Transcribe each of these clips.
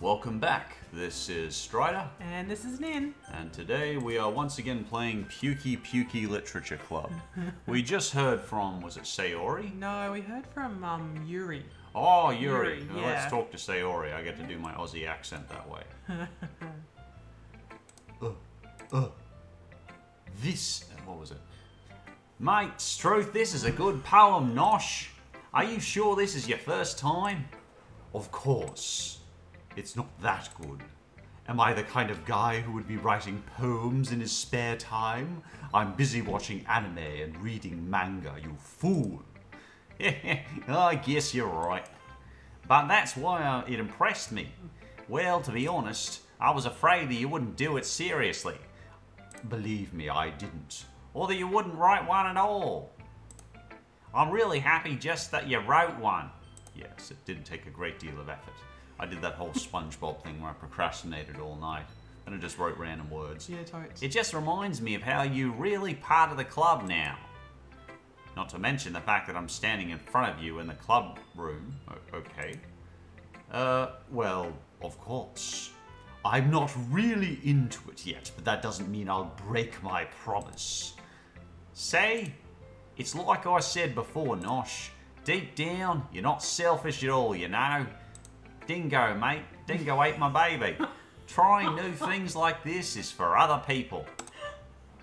Welcome back. This is Strider. And this is Nin. And today we are once again playing Pukey Literature Club. We just heard from, was it Sayori? No, we heard from Yuri. Oh, Yuri. Well, yeah. let's talk to Sayori. I get to do my Aussie accent that way. What was it? Mate, Struth, this is a good poem, Nosh. Are you sure this is your first time? Of course. It's not that good. Am I the kind of guy who would be writing poems in his spare time? I'm busy watching anime and reading manga, you fool. I guess you're right. But that's why it impressed me. Well, to be honest, I was afraid that you wouldn't do it seriously. Believe me, I didn't. Or that you wouldn't write one at all. I'm really happy just that you wrote one. Yes, it didn't take a great deal of effort. I did that whole SpongeBob thing where I procrastinated all night. And I just wrote random words. Yeah, totes. It just reminds me of how you're really part of the club now. Not to mention the fact that I'm standing in front of you in the club room. Okay. Well, of course. I'm not really into it yet, but that doesn't mean I'll break my promise. Say, it's like I said before, Nosh. Deep down, you're not selfish at all, you know. Dingo, mate. Dingo ate my baby. Trying new things like this is for other people.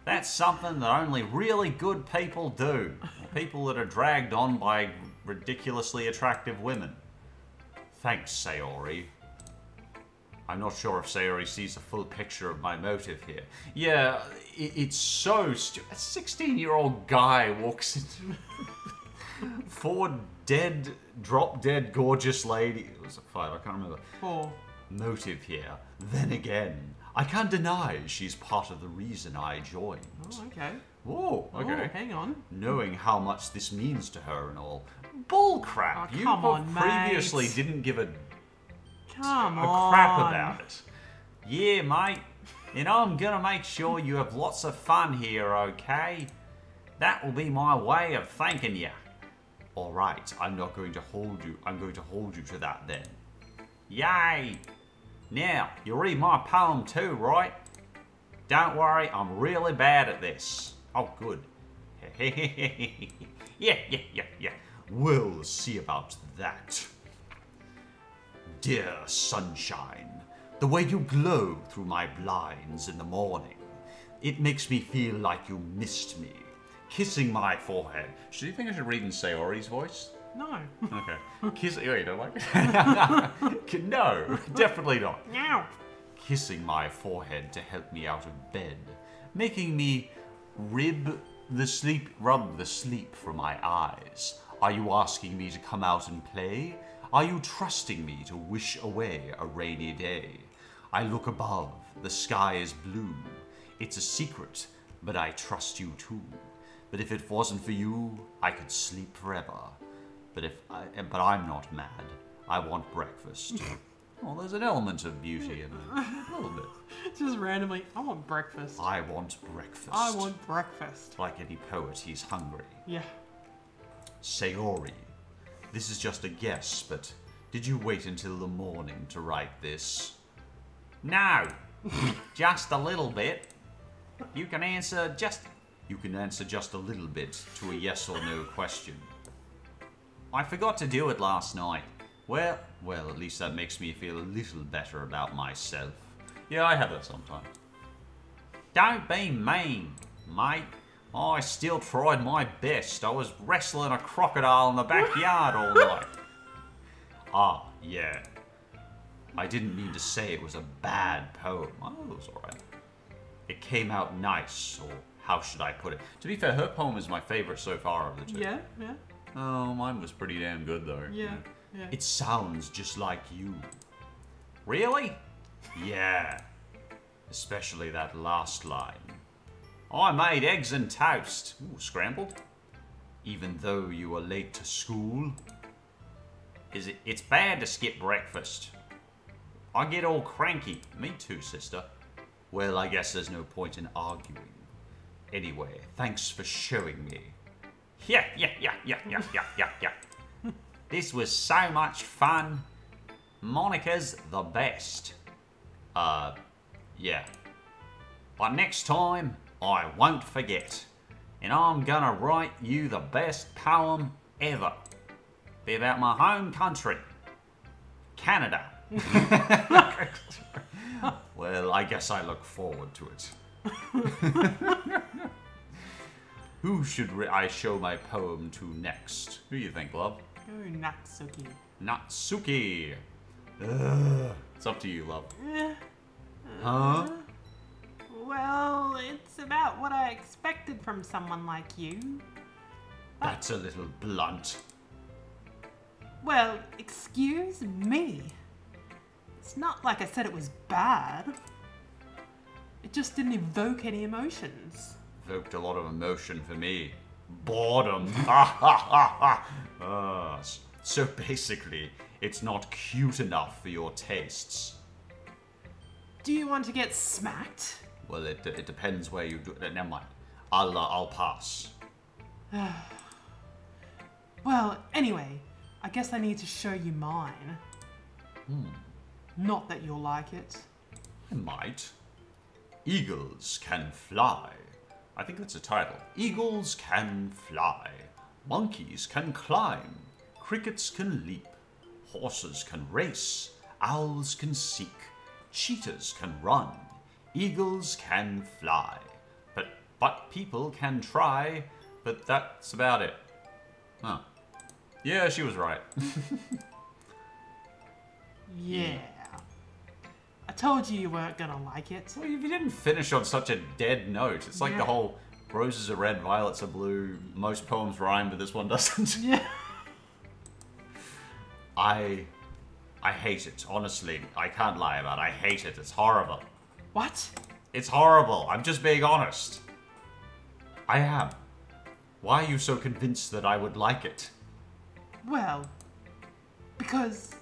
That's something that only really good people do. People that are dragged on by ridiculously attractive women. Thanks, Sayori. I'm not sure if Sayori sees the full picture of my motive here. Yeah, it's so stupid. A 16-year-old guy walks into... Four dead, drop-dead, gorgeous lady. Was it 5? I can't remember. 4. Motive here. Then again, I can't deny she's part of the reason I joined. Oh, okay. Whoa, okay. Oh, hang on. Knowing how much this means to her and all. Bullcrap! Oh, You come on, previously mate. didn't give a Come crap on. about it. Yeah, mate. And I'm gonna make sure you have lots of fun here, okay? That will be my way of thanking you. Alright, I'm going to hold you to that then. Yay! Now, you read my poem too, right? Don't worry, I'm really bad at this. Oh, good. Yeah. We'll see about that. Dear sunshine, the way you glow through my blinds in the morning, it makes me feel like you missed me. Kissing my forehead. Do you think I should read in Sayori's voice? No. Okay. Oh, you don't like it? No, definitely not. No. Kissing my forehead to help me out of bed. Making me rub the sleep from my eyes. Are you asking me to come out and play? Are you trusting me to wish away a rainy day? I look above. The sky is blue. It's a secret, but I trust you too. But if it wasn't for you, I could sleep forever. But I'm not mad. I want breakfast. Well, there's an element of beauty in it. A little bit. Just randomly, I want breakfast. I want breakfast. I want breakfast. Like any poet, he's hungry. Yeah. Sayori, this is just a guess, but did you wait until the morning to write this? No. Just a little bit. You can answer just a little bit to a yes or no question. I forgot to do it last night. Well, at least that makes me feel a little better about myself. Yeah, I have that sometimes. Don't be mean, mate. I still tried my best. I was wrestling a crocodile in the backyard all night. Ah, yeah. I didn't mean to say it was a bad poem. Oh, it was alright. It came out nice, or how should I put it? To be fair, her poem is my favorite so far of the two. Yeah. Oh, mine was pretty damn good though. Yeah. It sounds just like you. Really? Yeah. Especially that last line. I made eggs and toast. Ooh, scrambled. Even though you were late to school. It's bad to skip breakfast. I get all cranky. Me too, sister. Well, I guess there's no point in arguing. Anyway, thanks for showing me. Yeah. This was so much fun. Monica's the best. Yeah. But next time, I won't forget. And I'm gonna write you the best poem ever. Be about my home country. Canada. Well, I guess I look forward to it. Who should I show my poem to next? Who do you think, love? Oh, Natsuki. Natsuki. It's up to you, love. Uh, Well, it's about what I expected from someone like you. That's a little blunt. Well, excuse me. It's not like I said it was bad. It just didn't evoke any emotions. Evoked a lot of emotion for me. Boredom. So basically, it's not cute enough for your tastes. Do you want to get smacked? Well, it depends where you do it. Never mind. I'll pass. Well, anyway, I guess I need to show you mine. Not that you'll like it. I might. Eagles can fly. I think that's a title. Eagles can fly. Monkeys can climb. Crickets can leap. Horses can race. Owls can seek. Cheetahs can run. Eagles can fly. But people can try. But that's about it. Huh. Yeah, she was right. Yeah. I told you weren't gonna like it. Well, if you didn't finish on such a dead note, it's like the whole roses are red, violets are blue. Most poems rhyme, but this one doesn't. Yeah. I hate it, honestly. I can't lie about it. I hate it. It's horrible. What? It's horrible. I'm just being honest. I am. Why are you so convinced that I would like it? Well, because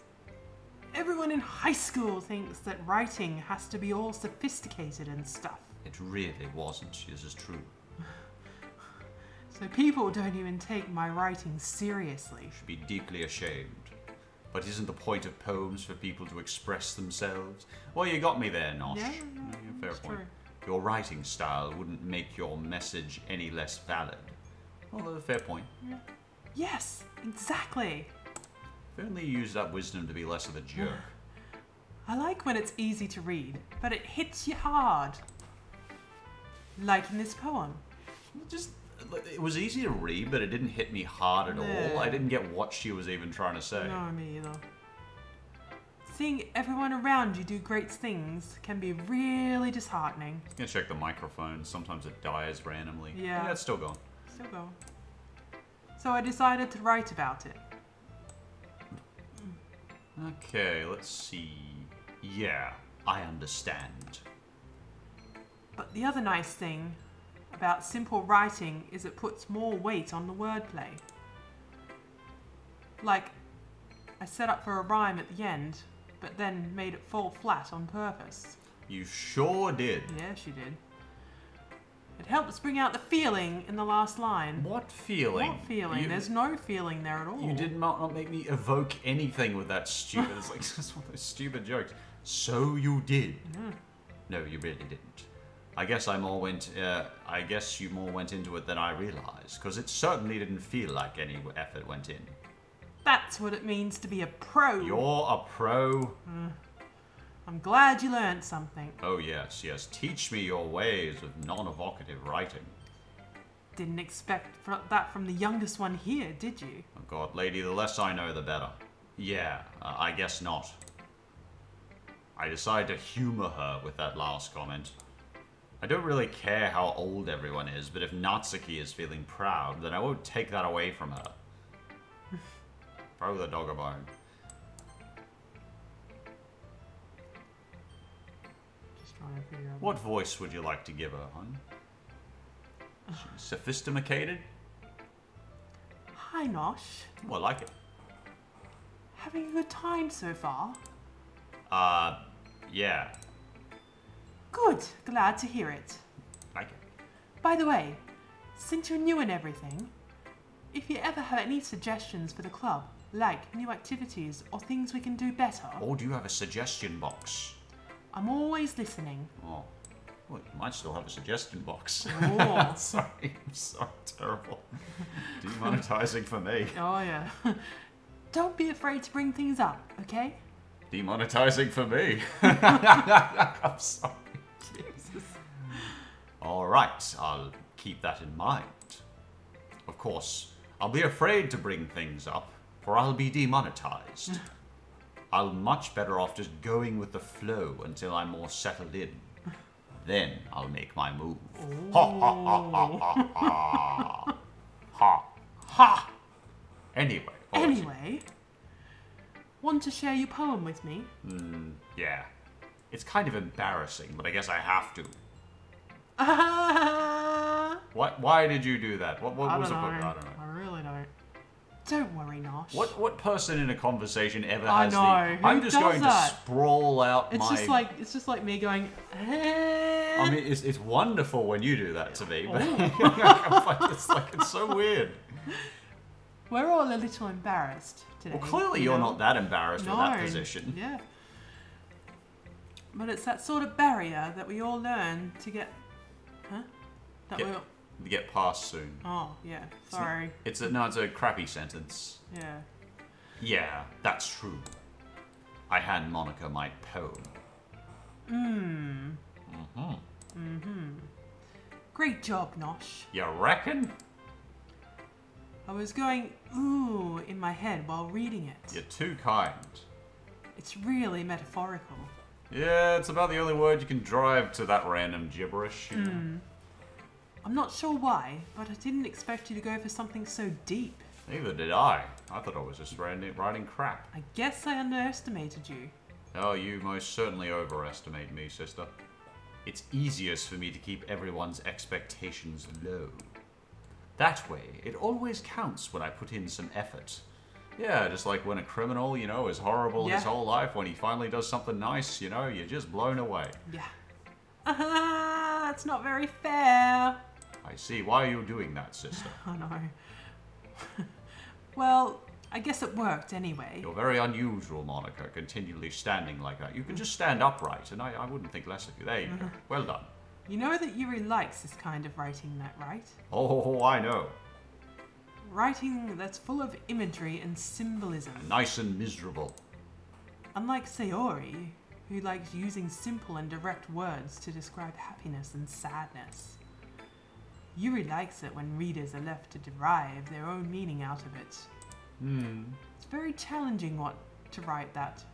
everyone in high school thinks that writing has to be all sophisticated and stuff. It really wasn't. This is true. So people don't even take my writing seriously. You should be deeply ashamed. But isn't the point of poems for people to express themselves? Well, you got me there, Nosh. Yeah, Fair it's point. true. Your writing style wouldn't make your message any less valid. Well, fair point. Yeah. Yes, exactly. If only you used that wisdom to be less of a jerk. I like when it's easy to read, but it hits you hard. Like in this poem. It was easy to read, but it didn't hit me hard at Yeah. all. I didn't get what she was even trying to say. No, me either. Seeing everyone around you do great things can be really disheartening. I'm gonna check the microphone. Sometimes it dies randomly. Yeah. It's still going. Still go. So I decided to write about it. Okay, let's see. Yeah, I understand. But the other nice thing about simple writing is it puts more weight on the wordplay. Like, I set up for a rhyme at the end, but then made it fall flat on purpose. You sure did. Yeah, she did. It helps bring out the feeling in the last line. What feeling? What feeling? There's no feeling there at all. You did not make me evoke anything with that stupid. It's like just one of those stupid jokes. So you did. Yeah. No, you really didn't. I guess you more went into it than I realized, because it certainly didn't feel like any effort went in. That's what it means to be a pro. You're a pro. I'm glad you learned something. Oh yes. Teach me your ways of non-evocative writing. Didn't expect that from the youngest one here, did you? Oh God, lady, the less I know, the better. Yeah, I guess not. I decided to humor her with that last comment. I don't really care how old everyone is, but if Natsuki is feeling proud, then I won't take that away from her. Throw the dog a bone. Just trying to figure out. What voice would you like to give her, hon? Sophisticated? Hi, Nosh. Oh, I like it. Having a good time so far? Yeah. Good. Glad to hear it. Like it. By the way, since you're new and everything, if you ever have any suggestions for the club, Like new activities or things we can do better? Or do you have a suggestion box? I'm always listening. Oh, well, you might still have a suggestion box. Oh. Sorry, I'm so terrible. Demonetizing for me. Oh, yeah. Don't be afraid to bring things up, okay? Demonetizing for me. I'm sorry. Jesus. All right, I'll keep that in mind. Of course, I'll be afraid to bring things up, for I'll be demonetized. I'll much better off just going with the flow until I'm more settled in. Then I'll make my move. Ha ha ha ha ha ha. Ha ha. Anyway, want to share your poem with me? Yeah. It's kind of embarrassing, but I guess I have to. Why did you do that? What was the book? I don't know. I really don't. Don't worry, Nosh. What person in a conversation ever I has know. the... I'm just Who does going that? to sprawl out It's my... just like me going. I mean, it's wonderful when you do that to me, but it's so weird. We're all a little embarrassed today. Well, clearly you're not that embarrassed with that position. Yeah. But it's that sort of barrier that we all learn to get... Huh? Get past soon. Oh, yeah. Sorry. It's a crappy sentence. Yeah. Yeah, that's true. I hand Monica my poem. Great job, Nosh. You reckon? I was going ooh in my head while reading it. You're too kind. It's really metaphorical. Yeah, it's about the only word you can drive to that random gibberish. You know? I'm not sure why, but I didn't expect you to go for something so deep. Neither did I. I thought I was just writing crap. I guess I underestimated you. Oh, you most certainly overestimate me, sister. It's easiest for me to keep everyone's expectations low. That way, it always counts when I put in some effort. Yeah, just like when a criminal, is horrible his whole life, when he finally does something nice, you're just blown away. Yeah. That's not very fair. I see. Why are you doing that, sister? I know. Well, I guess it worked anyway. You're very unusual, Monica, continually standing like that. You can just stand upright, and I wouldn't think less of you. There you go. Well done. You know that Yuri likes this kind of writing, right? Oh, I know. Writing that's full of imagery and symbolism. Nice and miserable. Unlike Sayori, who likes using simple and direct words to describe happiness and sadness. Yuri likes it when readers are left to derive their own meaning out of it. It's very challenging to write that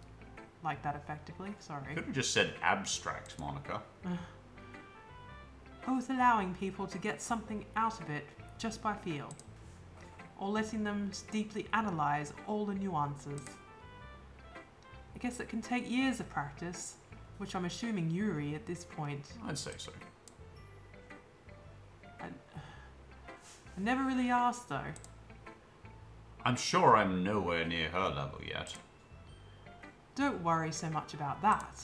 like that effectively. Sorry. Could have just said abstract, Monica. Both allowing people to get something out of it just by feel, or letting them deeply analyze all the nuances. I guess it can take years of practice, which I'm assuming Yuri at this point. I'd say so. I never really asked though. I'm sure I'm nowhere near her level yet. Don't worry so much about that.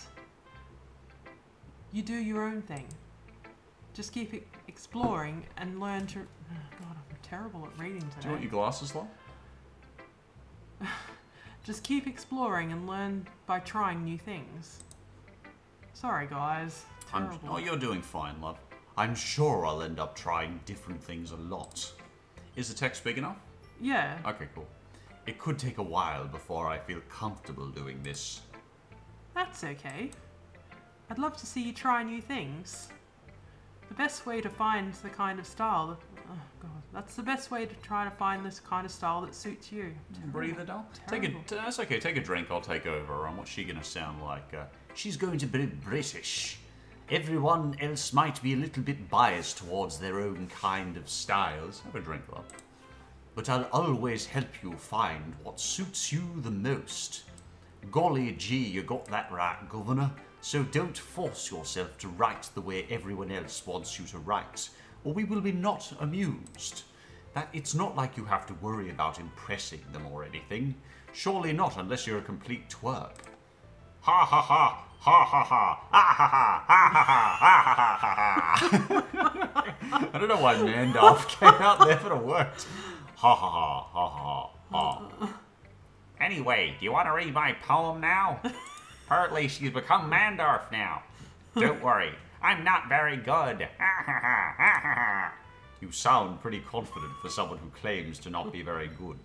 You do your own thing. Just keep exploring and learn to... Oh God, I'm terrible at reading today. Do you want your glasses, love? Just keep exploring and learn by trying new things. Sorry, guys. Terrible. You're doing fine, love. I'm sure I'll end up trying different things a lot. Is the text big enough? Yeah. Okay, cool. It could take a while before I feel comfortable doing this. That's okay. I'd love to see you try new things. The best way to find the kind of style... Oh, God. That's the best way to try to find this kind of style that suits you. Breathe it down. Terrible. That's okay. Take a drink. I'll take over. What's she going to sound like? She's going to be British. Everyone else might be a little bit biased towards their own kind of styles. Have a drink, love. But I'll always help you find what suits you the most. Golly gee, you got that right, Governor. So don't force yourself to write the way everyone else wants you to write, or we will be not amused. That it's not like you have to worry about impressing them or anything. Surely not, unless you're a complete twerp. Ha ha ha, ha ha ha, ha ha ha, ha ha ha, ha ha. I don't know why Mandolph came out there, but it worked. Ha ha ha, ha ha ha. Anyway, do you want to read my poem now? Apparently she's become Mandorf now. Don't worry, I'm not very good. You sound pretty confident for someone who claims to not be very good.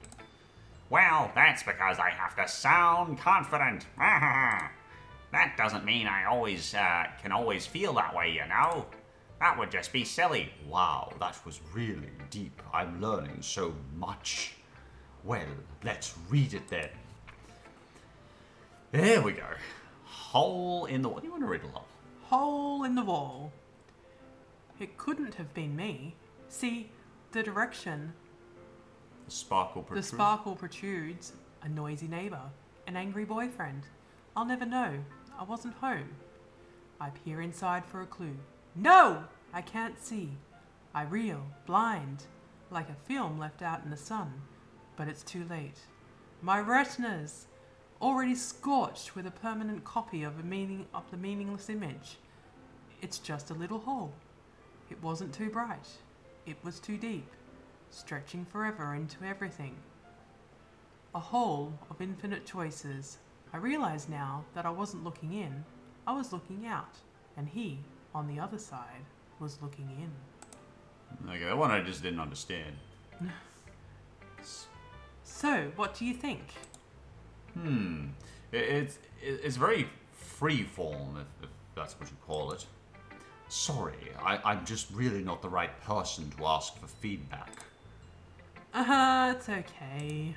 Well, that's because I have to sound confident. That doesn't mean I always can always feel that way, you know? That would just be silly. Wow, that was really deep. I'm learning so much. Well, let's read it then. There we go. Hole in the... What do you want to riddle of? Hole in the wall. It couldn't have been me. See, the direction. The sparkle protrudes. The sparkle protrudes. A noisy neighbour. An angry boyfriend. I'll never know. I wasn't home. I peer inside for a clue. No! I can't see. I reel, blind, like a film left out in the sun. But it's too late. My retinas, already scorched with a permanent copy of the meaningless image. It's just a little hole. It wasn't too bright. It was too deep, stretching forever into everything. A hole of infinite choices. I realize now that I wasn't looking in, I was looking out, and he, on the other side, was looking in. Okay, that one I just didn't understand. So, what do you think? It's very freeform, if that's what you call it. Sorry, I'm just really not the right person to ask for feedback. It's okay.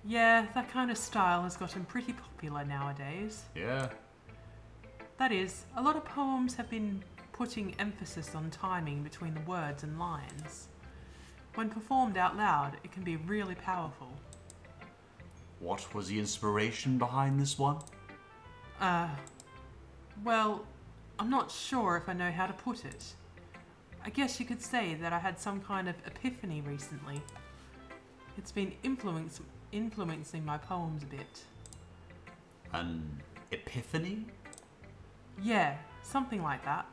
Yeah, that kind of style has gotten pretty popular nowadays. Yeah? That is, a lot of poems have been putting emphasis on timing between the words and lines. When performed out loud, it can be really powerful. What was the inspiration behind this one? Well, I'm not sure if I know how to put it. I guess you could say that I had some kind of epiphany recently. It's been influencing my poems a bit. An epiphany? Yeah, something like that.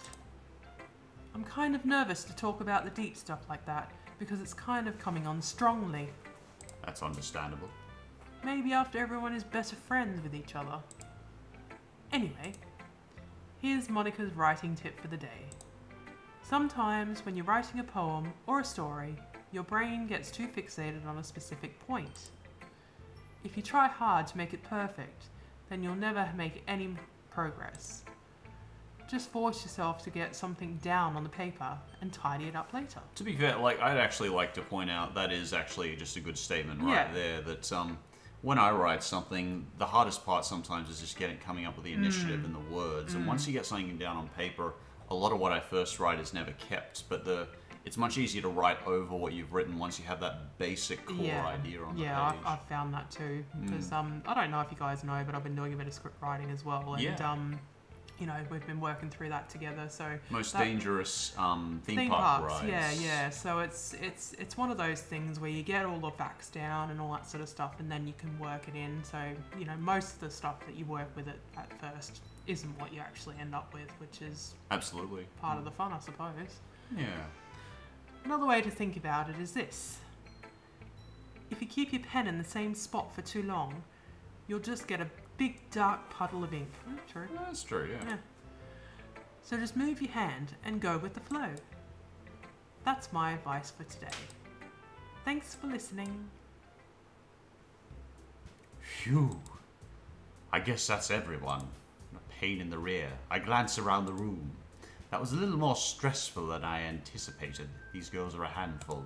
I'm kind of nervous to talk about the deep stuff like that because it's kind of coming on strongly. That's understandable. Maybe after everyone is better friends with each other. Anyway, here's Monica's writing tip for the day. Sometimes when you're writing a poem or a story, your brain gets too fixated on a specific point. If you try hard to make it perfect, then you'll never make any progress. Just force yourself to get something down on the paper and tidy it up later. To be fair, I'd actually like to point out that is actually just a good statement right there. That when I write something, the hardest part sometimes is just coming up with the initiative and the words. And once you get something down on paper, a lot of what I first write is never kept. But it's much easier to write over what you've written once you have that basic core idea on the page. Yeah, I've found that too. Because I don't know if you guys know, but I've been doing a bit of script writing as well. And you know, we've been working through that together. So most dangerous theme park rides. Yeah. So it's one of those things where you get all the facts down and all that sort of stuff, and then you can work it in. So you know, most of the stuff that you work with at first isn't what you actually end up with, which is absolutely part of the fun, I suppose. Yeah. Another way to think about it is this: if you keep your pen in the same spot for too long, you'll just get a big dark puddle of ink. True. That's true, yeah. So just move your hand and go with the flow. That's my advice for today. Thanks for listening. Phew. I guess that's everyone. A pain in the rear. I glance around the room. That was a little more stressful than I anticipated. These girls are a handful.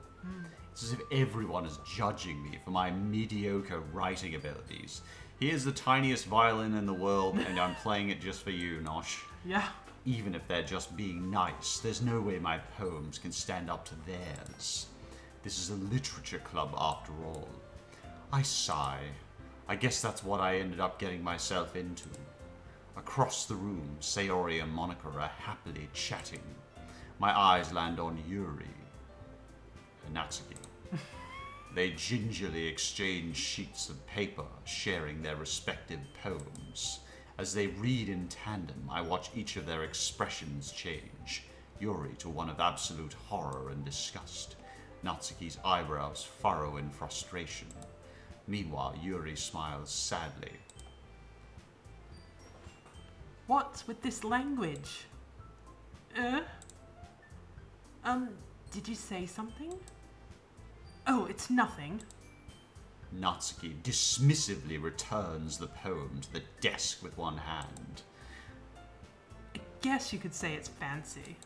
It's as if everyone is judging me for my mediocre writing abilities. Here's the tiniest violin in the world, and I'm playing it just for you, Nosh. Yeah. Even if they're just being nice, there's no way my poems can stand up to theirs. This is a literature club after all. I sigh. I guess that's what I ended up getting myself into. Across the room, Sayori and Monica are happily chatting. My eyes land on Yuri and Natsuki. They gingerly exchange sheets of paper, sharing their respective poems. As they read in tandem, I watch each of their expressions change. Yuri to one of absolute horror and disgust. Natsuki's eyebrows furrow in frustration. Meanwhile, Yuri smiles sadly. What's with this language? Did you say something? Oh, it's nothing. Natsuki dismissively returns the poem to the desk with one hand. I guess you could say it's fancy.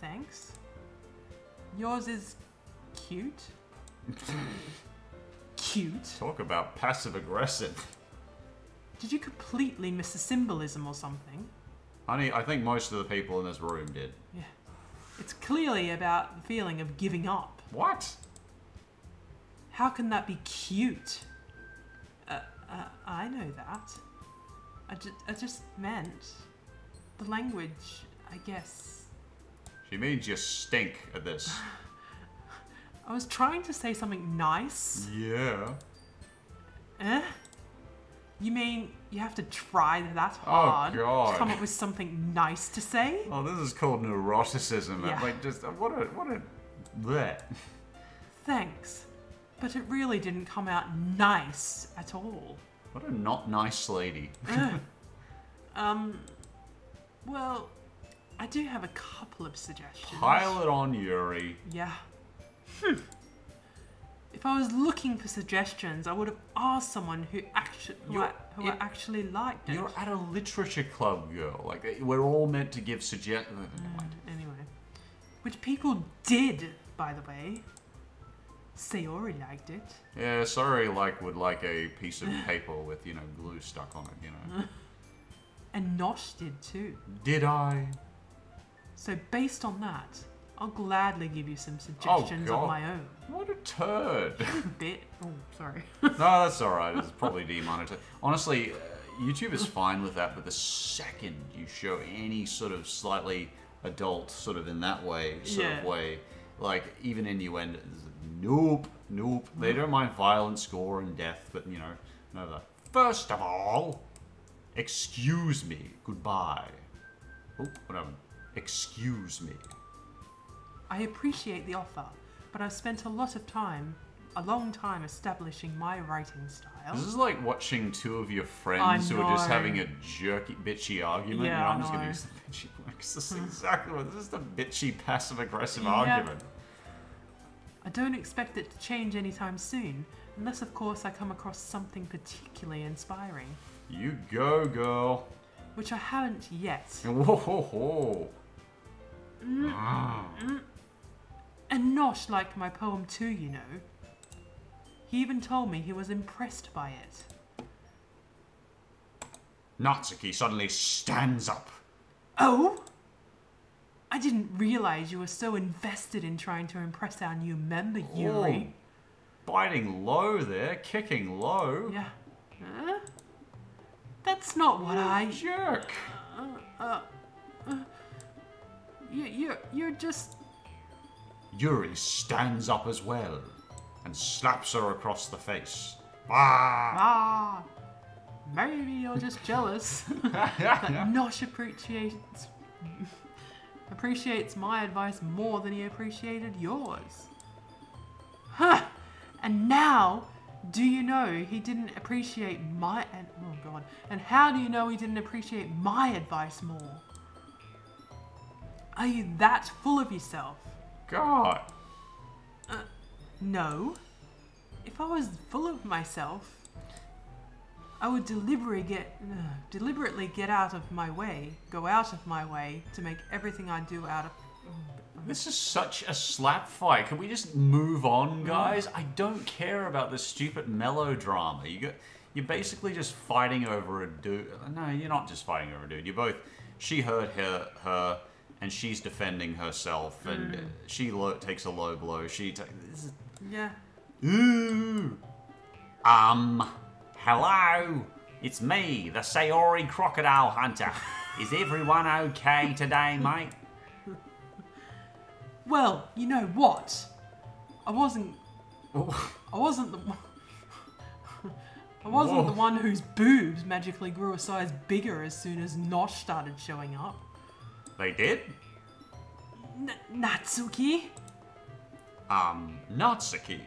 Thanks. Yours is cute. Cute? Talk about passive-aggressive. Did you completely miss the symbolism or something? Honey, I think most of the people in this room did. Yeah. It's clearly about the feeling of giving up. What? How can that be cute? I know that. I just meant the language, I guess. She means you stink at this. I was trying to say something nice. Yeah. You mean you have to try that hard God. to come up with something nice to say? Oh, this is called neuroticism. Yeah. Like, just what a bleh. Thanks, but it really didn't come out nice at all. What a not nice lady. Well, I do have a couple of suggestions. Pile it on, Yuri. Yeah. If I was looking for suggestions, I would have asked someone who actually liked it. You're at a literature club, girl. Like, we're all meant to give suggestions. Anyway. Which people did, by the way. Sayori liked it. Yeah, sorry, would like a piece of paper with, glue stuck on it, And Nosh did too. Did I? So based on that, I'll gladly give you some suggestions of my own. What a turd. Bit. Oh, sorry. No, that's alright. It's probably demonetized. Honestly, YouTube is fine with that, but the second you show any sort of slightly adult, sort of in that way, of way, like even innuendo, nope. They don't mind violence, gore, and death, but no that. First of all, excuse me. Goodbye. Oh, what happened? Excuse me. I appreciate the offer, but I've spent a long time establishing my writing style. This is like watching two of your friends who are just having a jerky, bitchy argument. Yeah, I'm just going to use the bitchy one because this is exactly what this is, the bitchy, passive-aggressive argument. I don't expect it to change anytime soon, unless of course I come across something particularly inspiring. You go, girl. Which I haven't yet. Whoa, ho, ho. And Nosh liked my poem too, He even told me he was impressed by it. Natsuki suddenly stands up. Oh? I didn't realize you were so invested in trying to impress our new member, Yuri. Oh, biting low there, kicking low. Yeah. That's not what I... Jerk. You're just... Yuri stands up as well and slaps her across the face. Ah! Maybe you're just jealous. That Nosh appreciates my advice more than he appreciated yours. Huh! And now, do you know he didn't appreciate my... And how do you know he didn't appreciate my advice more? Are you that full of yourself? God. No. If I was full of myself, I would deliberately go out of my way to make everything I do out of... This is such a slap fight. Can we just move on, guys? I don't care about this stupid melodrama. You're basically just fighting over a dude. No, you're not just fighting over a dude. You're both... She hurt her and she's defending herself, and she takes a low blow. Yeah. Ooh. Hello. It's me, the Sayori Crocodile Hunter. Is everyone okay today, mate? Well, you know what? I wasn't the one whose boobs magically grew a size bigger as soon as Nosh started showing up. They did? Natsuki? Natsuki.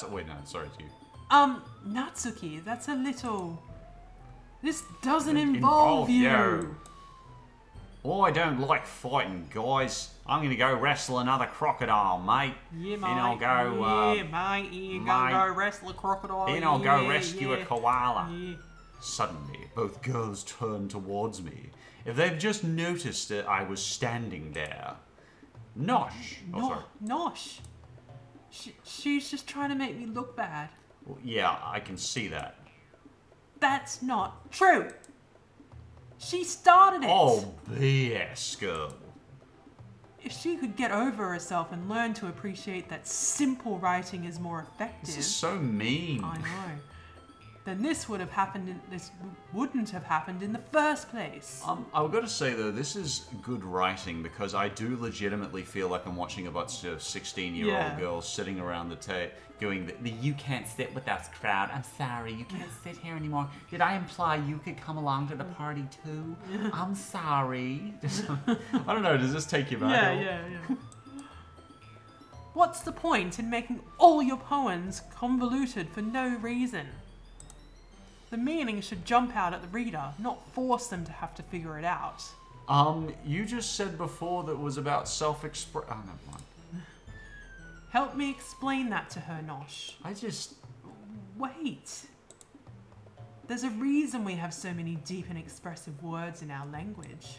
Wait, no, sorry, it's you. Natsuki, that's a little... This doesn't involve you. Oh, I don't like fighting, guys. I'm gonna go wrestle another crocodile, mate. Yeah, mate. Then I'll go, mate. You gonna go wrestle a crocodile. Then I'll go rescue a koala. Yeah. Suddenly, both girls turned towards me. If they've just noticed that I was standing there. Nosh. Oh, sorry. Nosh. She's just trying to make me look bad. Well, yeah, I can see that. That's not true. She started it. Oh, BS, girl. If she could get over herself and learn to appreciate that simple writing is more effective. This is so mean. I know. Then this wouldn't have happened in the first place. I've got to say though, this is good writing because I do legitimately feel like I'm watching a bunch of 16-year-old girls sitting around the table going, the "You can't sit with us" crowd. I'm sorry, you can't sit here anymore. Did I imply you could come along to the party too? I'm sorry. I don't know. Does this take you back? Yeah. What's the point in making all your poems convoluted for no reason? The meaning should jump out at the reader, not force them to have to figure it out. You just said before that it was about self-expression. Oh, never mind. Help me explain that to her, Nosh. Wait. There's a reason we have so many deep and expressive words in our language.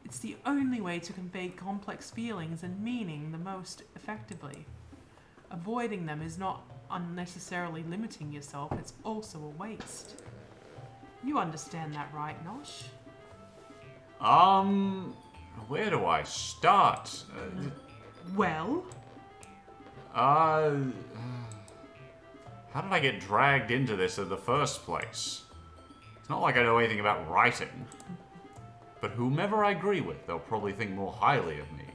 It's the only way to convey complex feelings and meaning the most effectively. Avoiding them is not unnecessarily limiting yourself, it's also a waste. You understand that, right, Nosh? Where do I start? Well? How did I get dragged into this in the first place? It's not like I know anything about writing. But whomever I agree with, they'll probably think more highly of me.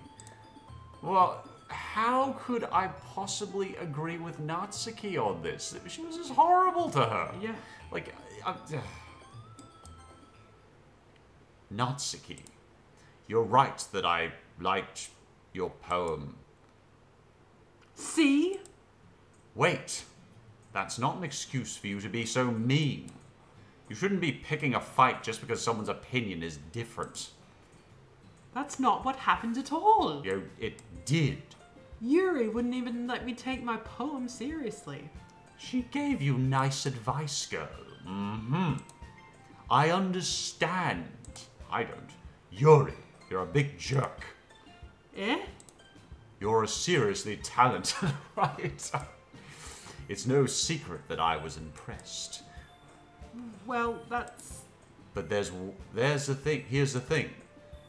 Well, how could I possibly agree with Natsuki on this? She was just horrible to her. Yeah. Like, Natsuki, you're right that I liked your poem. See? Wait, that's not an excuse for you to be so mean. You shouldn't be picking a fight just because someone's opinion is different. That's not what happened at all. It did. Yuri wouldn't even let me take my poem seriously. She gave you nice advice, girl. I understand. I don't. Yuri, you're a big jerk. Eh? You're a seriously talented writer. It's no secret that I was impressed. Well, that's... But there's the thing. Here's the thing.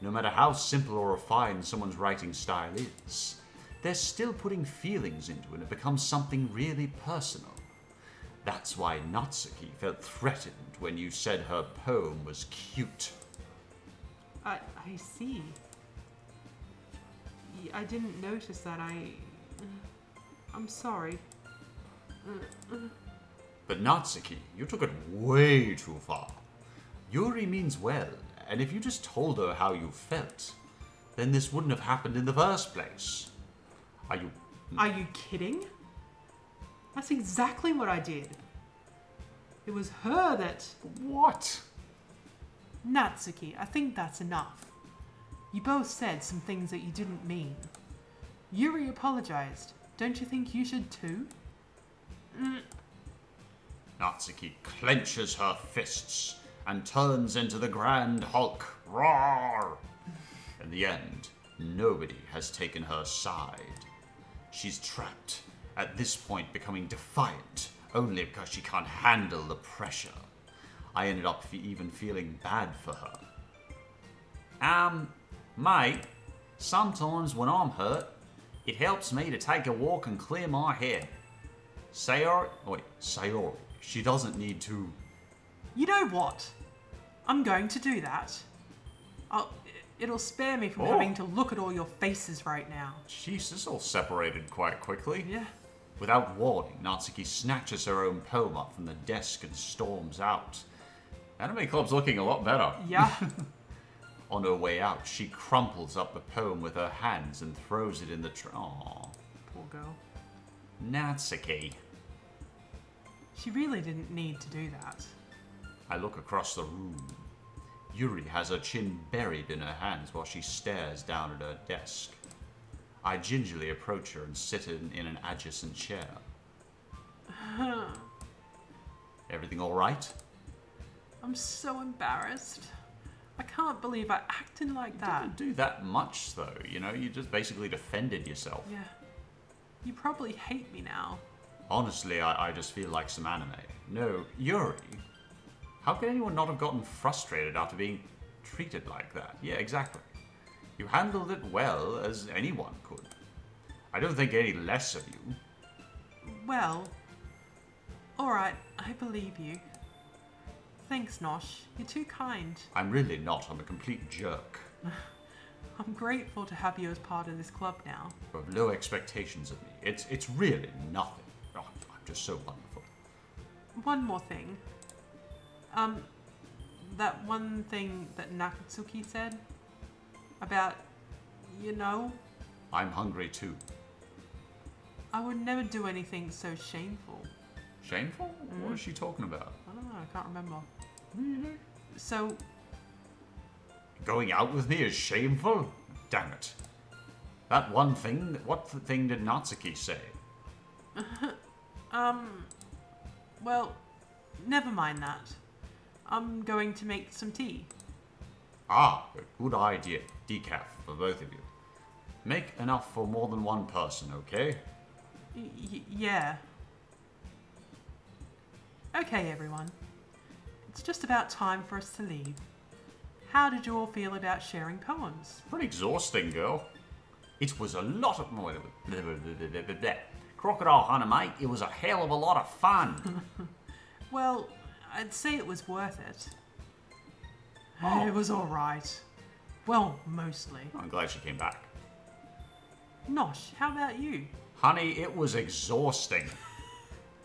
No matter how simple or refined someone's writing style is, they're still putting feelings into it and it becomes something really personal. That's why Natsuki felt threatened when you said her poem was cute. I see. I didn't notice that. I'm sorry. But Natsuki, you took it way too far. Yuri means well, and if you just told her how you felt, then this wouldn't have happened in the first place. Are you kidding? That's exactly what I did. It was her that... What? Natsuki, I think that's enough. You both said some things that you didn't mean. Yuri apologized. Don't you think you should too? Natsuki clenches her fists and turns into the Grand Hulk. Roar! In the end, nobody has taken her side. She's trapped, at this point becoming defiant, only because she can't handle the pressure. I ended up even feeling bad for her. Mate, sometimes when I'm hurt, it helps me to take a walk and clear my head. Sayori, she doesn't need to... You know what? I'm going to do that. It'll spare me from having to look at all your faces right now. Jeez, this all separated quite quickly. Yeah. Without warning, Natsuki snatches her own poem up from the desk and storms out. Anime Club's looking a lot better. Yeah. On her way out, she crumples up the poem with her hands and throws it in the Aww. Poor girl. Natsuki. She really didn't need to do that. I look across the room. Yuri has her chin buried in her hands while she stares down at her desk. I gingerly approach her and sit in an adjacent chair. Everything all right? I'm so embarrassed. I can't believe I acted like that. Didn't do that much, though. You know, you just basically defended yourself. Yeah. You probably hate me now. Honestly, I just feel like some anime. No, Yuri. How could anyone not have gotten frustrated after being treated like that? Yeah, exactly. You handled it well, as anyone could. I don't think any less of you. Well, alright, I believe you. Thanks, Nosh. You're too kind. I'm really not. I'm a complete jerk. I'm grateful to have you as part of this club now. You have low expectations of me. It's really nothing. Oh, I'm just so wonderful. One more thing. That one thing that Nakatsuki said about, you know, I'm hungry too. I would never do anything so shameful. Shameful? What is she talking about? I don't know, I can't remember. Really? So, Going out with me is shameful? Damn it. That one thing, what thing did Natsuki say? well, never mind that. I'm going to make some tea. Ah, good idea. Decaf for both of you. Make enough for more than one person, okay? Yeah. Okay, everyone. It's just about time for us to leave. How did you all feel about sharing poems? Pretty exhausting, girl. It was a lot of... Crocodile Hunter, mate. It was a hell of a lot of fun. Well, I'd say it was worth it. Oh. It was alright. Well, mostly. I'm glad she came back. Nosh, how about you? Honey, it was exhausting.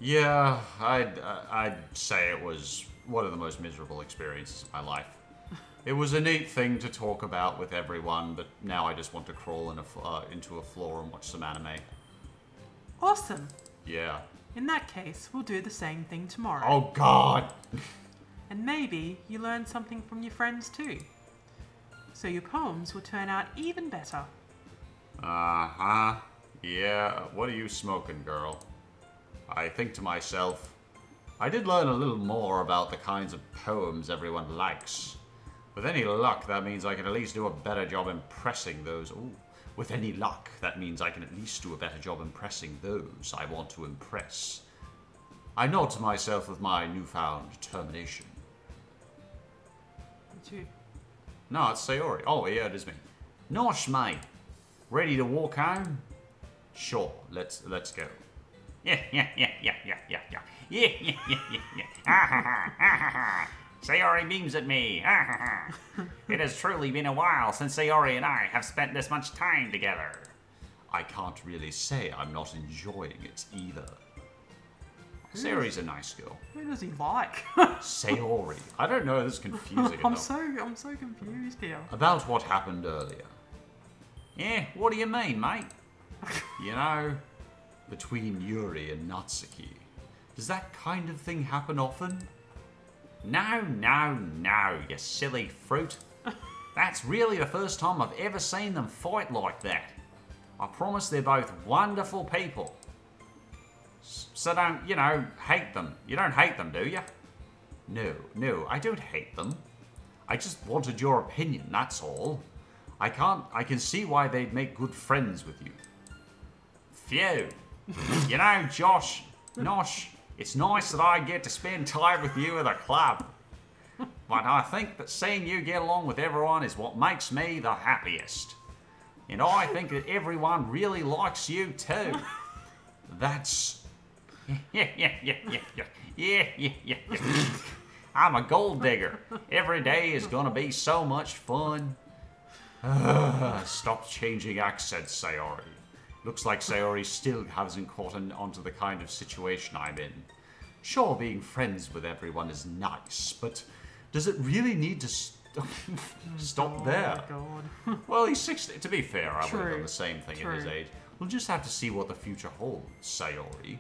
Yeah, I'd say it was one of the most miserable experiences of my life. It was a neat thing to talk about with everyone, but now I just want to crawl into a floor and watch some anime. Awesome. Yeah. In that case, we'll do the same thing tomorrow. Oh, God! And maybe you learn something from your friends too. So your poems will turn out even better. Uh-huh. Yeah, what are you smoking, girl? I think to myself, I did learn a little more about the kinds of poems everyone likes. With any luck, that means I can at least do a better job impressing those... Ooh. With any luck, that means I can at least do a better job impressing those I want to impress. I nod to myself with my newfound determination. It's you. No, it's Sayori. Oh, yeah, it is me. Nosh, mate. Ready to walk home? Sure, let's go. Yeah. Sayori beams at me. It has truly been a while since Sayori and I have spent this much time together. I can't really say I'm not enjoying it either. Sayori's a nice girl. Who does he like? Sayori. I don't know, this is confusing I'm enough. so confused here. About what happened earlier. Yeah, what do you mean, mate? You know, between Yuri and Natsuki. Does that kind of thing happen often? No, you silly fruit. That's really the first time I've ever seen them fight like that. I promise they're both wonderful people. So don't, hate them. You don't hate them, do you? No, I don't hate them. I just wanted your opinion, that's all. I can see why they'd make good friends with you. Phew. Nosh, it's nice that I get to spend time with you at a club. But I think that seeing you get along with everyone is what makes me the happiest. And I think that everyone really likes you too. That's... Yeah. I'm a gold digger. Every day is gonna be so much fun. Stop changing accents, Sayori. Looks like Sayori still hasn't caught onto the kind of situation I'm in. Sure, being friends with everyone is nice, but does it really need to stop there? Oh my God. Well, he's 60. To be fair, I would have True. done the same thing at his age. We'll just have to see what the future holds, Sayori.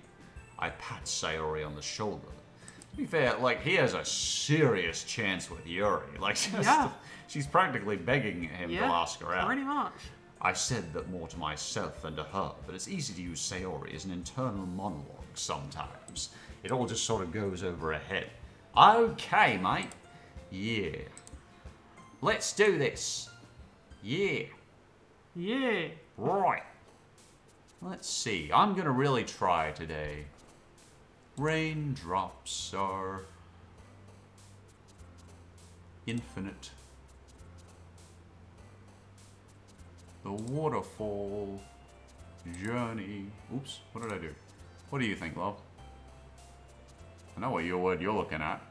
I pat Sayori on the shoulder. To be fair, like, he has a serious chance with Yuri. Like, she's practically begging him to ask her out. Pretty much. I said that more to myself than to her, but it's easy to use Sayori as an internal monologue sometimes. It all just sort of goes over her head. Okay, mate. Yeah. Let's do this. Yeah. Yeah. Right. Let's see. I'm going to really try today. Raindrops are infinite. The waterfall journey. Oops, what did I do? What do you think, love? I know what word you're looking at.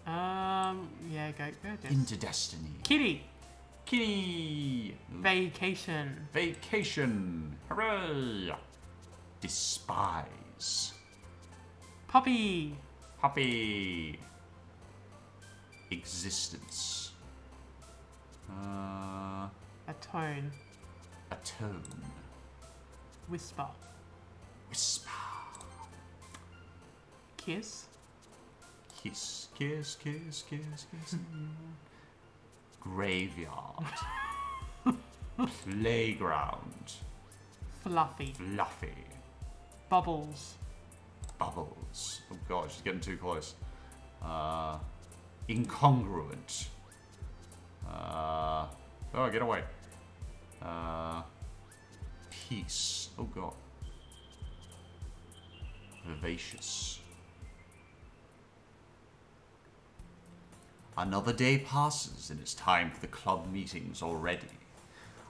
Yeah, go. Into destiny. Kitty. Kitty. Vacation. Vacation. Hooray. Despise. Puppy. Puppy. Existence. Atone. Atone. Whisper. Whisper. Kiss. Kiss, kiss, kiss, kiss, kiss. Graveyard. Playground. Fluffy. Fluffy. Bubbles. Bubbles. Oh god, she's getting too close. Incongruent. Oh, get away. Peace. Oh god. Vivacious. Another day passes and it's time for the club meetings already.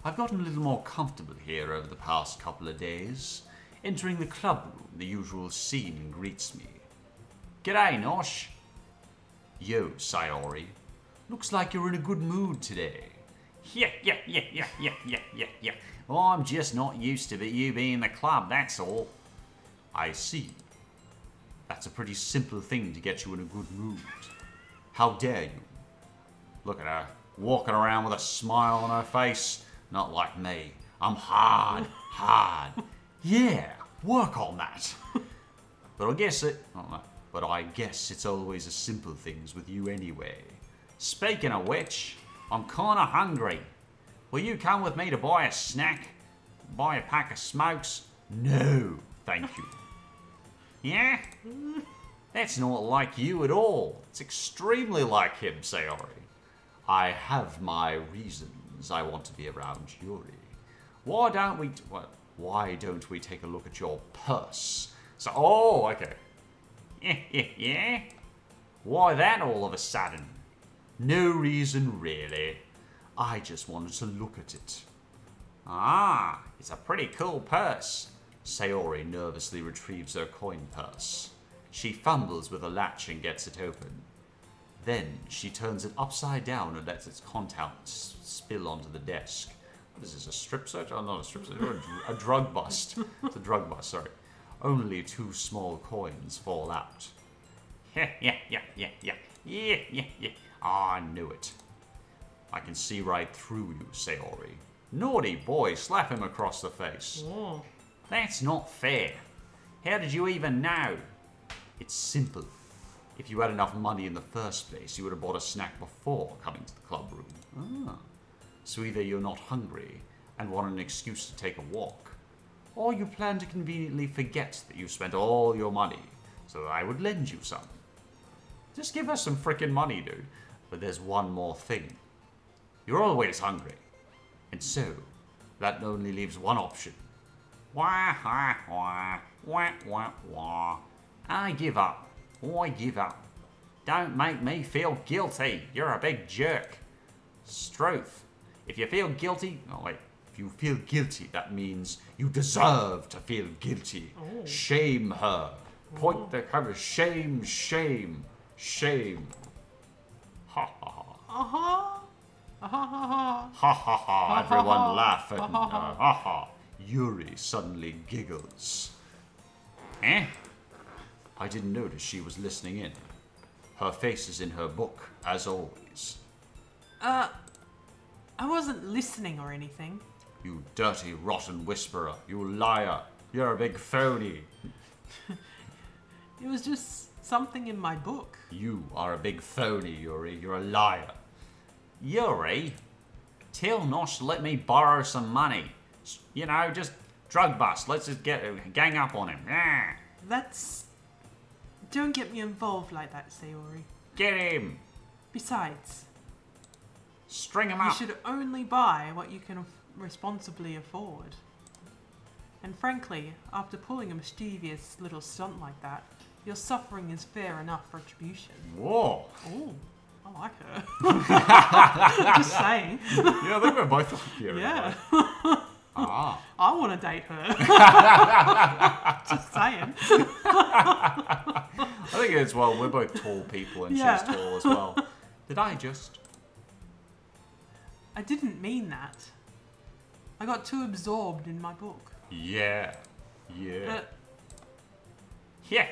I've gotten a little more comfortable here over the past couple of days. Entering the club room, the usual scene greets me. G'day, Nosh. Yo, Sayori. Looks like you're in a good mood today. Yeah. Well, I'm just not used to you being in the club, that's all. I see. That's a pretty simple thing to get you in a good mood. How dare you? Look at her, walking around with a smile on her face. Not like me. I'm hard. Yeah, work on that. But I guess it's always the simple things with you anyway. Speaking of which, I'm kinda hungry. Will you come with me to buy a snack? Buy a pack of smokes? No, thank you. Yeah? That's not like you at all. It's extremely like him, Sayori. I have my reasons I want to be around Yuri. Why don't we take a look at your purse? So, oh, okay. Yeah? Why that all of a sudden? No reason, really. I just wanted to look at it. Ah, it's a pretty cool purse. Sayori nervously retrieves her coin purse. She fumbles with the latch and gets it open. Then she turns it upside down and lets its contents spill onto the desk. What is this, a strip search? Oh, not a strip search, a drug bust. It's a drug bust, sorry. Only 2 small coins fall out. Yeah. Ah, I knew it. I can see right through you, Sayori. Naughty boy, slap him across the face. Oh. That's not fair. How did you even know? It's simple. If you had enough money in the first place, you would have bought a snack before coming to the club room. Ah. So either you're not hungry and want an excuse to take a walk, or you plan to conveniently forget that you spent all your money, so that I would lend you some. Just give us some frickin' money, dude. But there's one more thing. You're always hungry. And so, that only leaves one option. Wah. I give up. Don't make me feel guilty. You're a big jerk. Struth. If you feel guilty... Oh, wait. If you feel guilty, that means you deserve to feel guilty. Oh. Shame her. Point the camera. Shame. Ha ha ha. Everyone laugh and ha ha. Yuri suddenly giggles. Eh? I didn't notice she was listening in. Her face is in her book, as always. I wasn't listening or anything. You dirty, rotten whisperer. You liar. You're a big phony. It was just something in my book. You are a big phony, Yuri. You're a liar. Yuri, tell Nosh to let me borrow some money. You know, just drug bust. Let's just gang up on him. Yeah. That's... Don't get me involved like that, Sayori. Get him. Besides, String him you up. should only buy what you can responsibly afford. And frankly, after pulling a mischievous little stunt like that, your suffering is fair enough retribution. Whoa. Ooh, I like her. Just saying. Yeah, I think we're both like Yuri. Yeah. Ah. I want to date her. Just saying. I think as well, we're both tall people and Yeah. she's tall as well. Did I just... I didn't mean that. I got too absorbed in my book. Yeah. Yeah. But Yeah.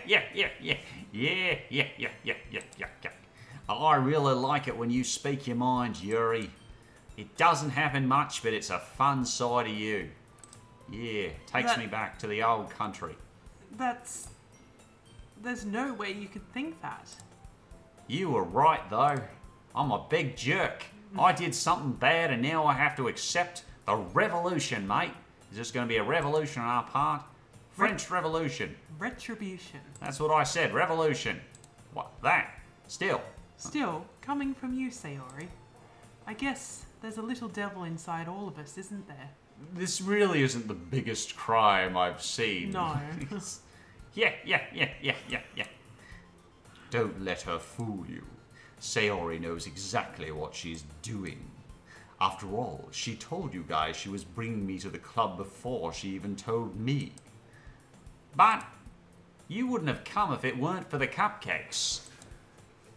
I really like it when you speak your mind, Yuri. It doesn't happen much, but it's a fun side of you. Yeah, takes me back to the old country. that's... There's no way you could think that. You were right, though. I'm a big jerk. I did something bad, and now I have to accept the revolution, mate. Is this going to be a revolution on our part? French Revolution. Retribution. That's what I said, revolution. What, that? Still. Still, coming from you, Sayori, I guess there's a little devil inside all of us, isn't there? This really isn't the biggest crime I've seen. No. Yeah. Don't let her fool you. Sayori knows exactly what she's doing. After all, she told you guys she was bringing me to the club before she even told me. But you wouldn't have come if it weren't for the cupcakes.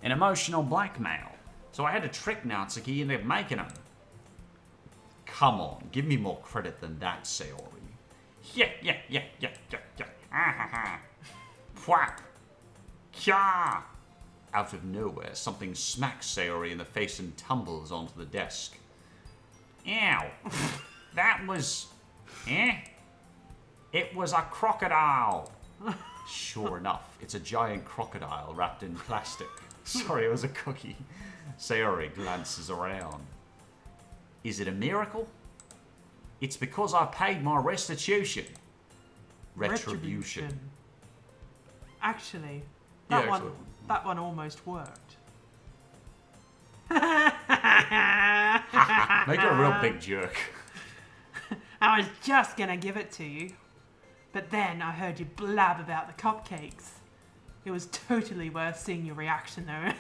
An emotional blackmail. So I had to trick Natsuki into making them. Come on, give me more credit than that, Sayori. Yeah. Pwap. Kya. Out of nowhere, something smacks Sayori in the face and tumbles onto the desk. Ow. That was... It was a crocodile. Sure enough, it's a giant crocodile wrapped in plastic. Sorry, it was a cookie. Sayori glances around. Is it a miracle? It's because I paid my restitution. Retribution. Actually, Yeah, that one almost worked. Make her a real big jerk. I was just gonna give it to you, but then I heard you blab about the cupcakes. It was totally worth seeing your reaction though.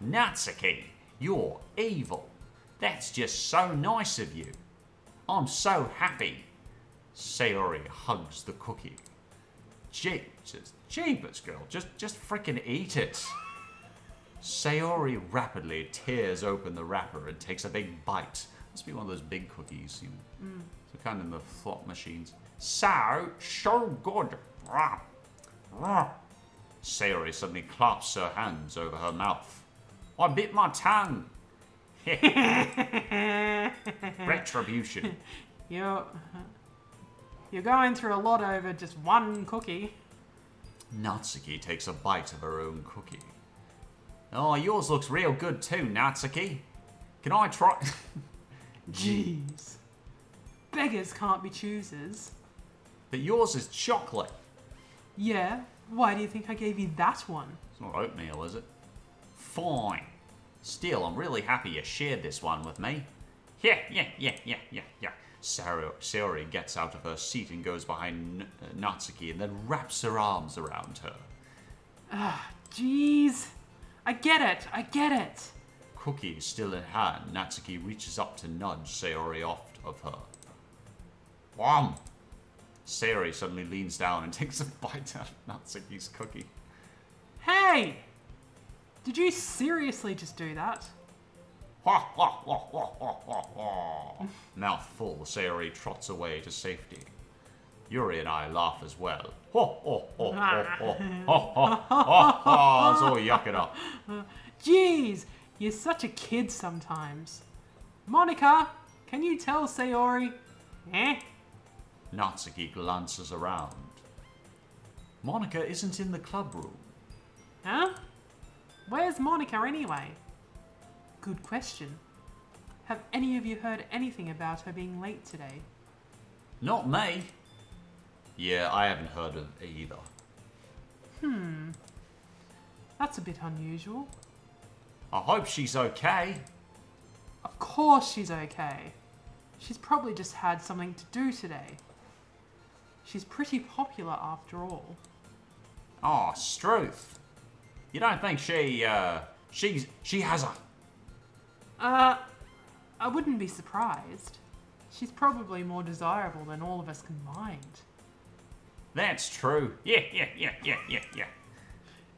Natsuki, you're evil. That's just so nice of you. I'm so happy. Sayori hugs the cookie. Jeepers, girl, just frickin' eat it. Sayori rapidly tears open the wrapper and takes a big bite. Must be one of those big cookies, you know. So kind of in the flop machines. So good. Sayori suddenly claps her hands over her mouth. I bit my tongue. Retribution. You're going through a lot over just one cookie. Natsuki takes a bite of her own cookie. Oh, yours looks real good too, Natsuki. Can I try? Jeez. Beggars can't be choosers. But yours is chocolate. Yeah? Why do you think I gave you that one? It's not oatmeal, is it? Fine. Still, I'm really happy you shared this one with me. Yeah. Sayori gets out of her seat and goes behind Natsuki and then wraps her arms around her. Jeez. I get it. Cookie still in hand, Natsuki reaches up to nudge Sayori off of her. Wham! Sayori suddenly leans down and takes a bite out of Natsuki's cookie. Hey! Did you seriously just do that? Mouth full, Sayori trots away to safety. Yuri and I laugh as well. It's all yucking up. Jeez, you're such a kid sometimes. Monica, can you tell Sayori? Eh? Natsuki glances around. Monica isn't in the club room. Huh? Where's Monica anyway? Good question. Have any of you heard anything about her being late today? Not me. Yeah, I haven't heard of it either. That's a bit unusual. I hope she's okay. Of course she's okay. She's probably just had something to do today. She's pretty popular after all. Oh, Struth. You don't think she has a... I wouldn't be surprised. She's probably more desirable than all of us combined. That's true. Yeah.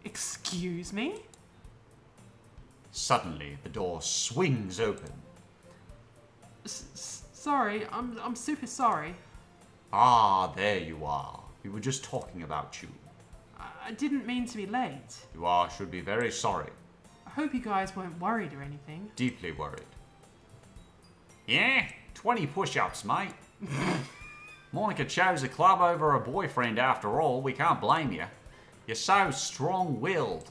Excuse me? Suddenly, the door swings open. Sorry, I'm super sorry. Ah, there you are. We were just talking about you. I didn't mean to be late. You should be very sorry. I hope you guys weren't worried or anything. Deeply worried. Yeah, 20 push-ups, mate. Monica chose a club over her boyfriend after all. We can't blame you. You're so strong-willed.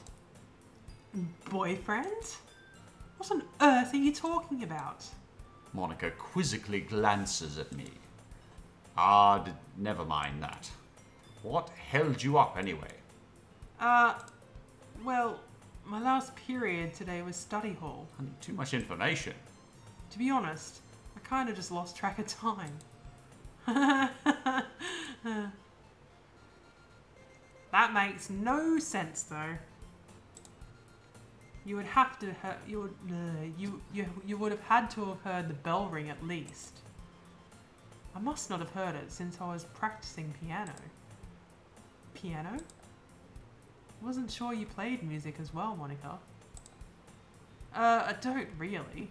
Boyfriend? What on earth are you talking about? Monica quizzically glances at me. Never mind that. What held you up anyway? Well, my last period today was study hall. Too much information. To be honest, I kind of just lost track of time. That makes no sense, though. You would have to you would have had to have heard the bell ring at least. I must not have heard it since I was practicing piano. Piano? Wasn't sure you played music as well, Monica. I don't really.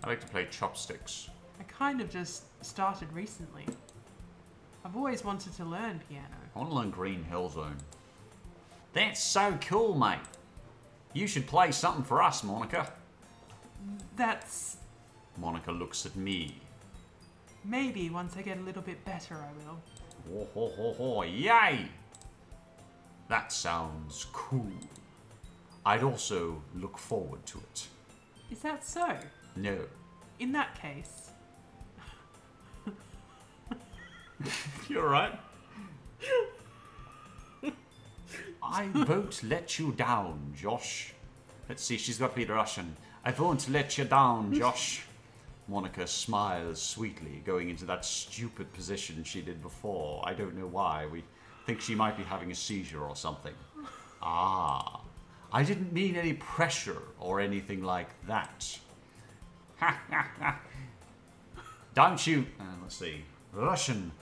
I like to play chopsticks. I kind of just started recently. I've always wanted to learn piano. I want to learn Green Hill Zone. That's so cool, mate. You should play something for us, Monica. That's... Monica looks at me. Maybe once I get a little bit better, I will. Oh, yay! That sounds cool. I'd also look forward to it. Is that so? No. In that case... You alright? I won't let you down, Josh. Let's see, she's got to be Russian. I won't let you down, Josh. Monica smiles sweetly, going into that stupid position she did before. I don't know why. We think she might be having a seizure or something. Ah, I didn't mean any pressure or anything like that. Ha ha ha. Don't you... let's see. Russian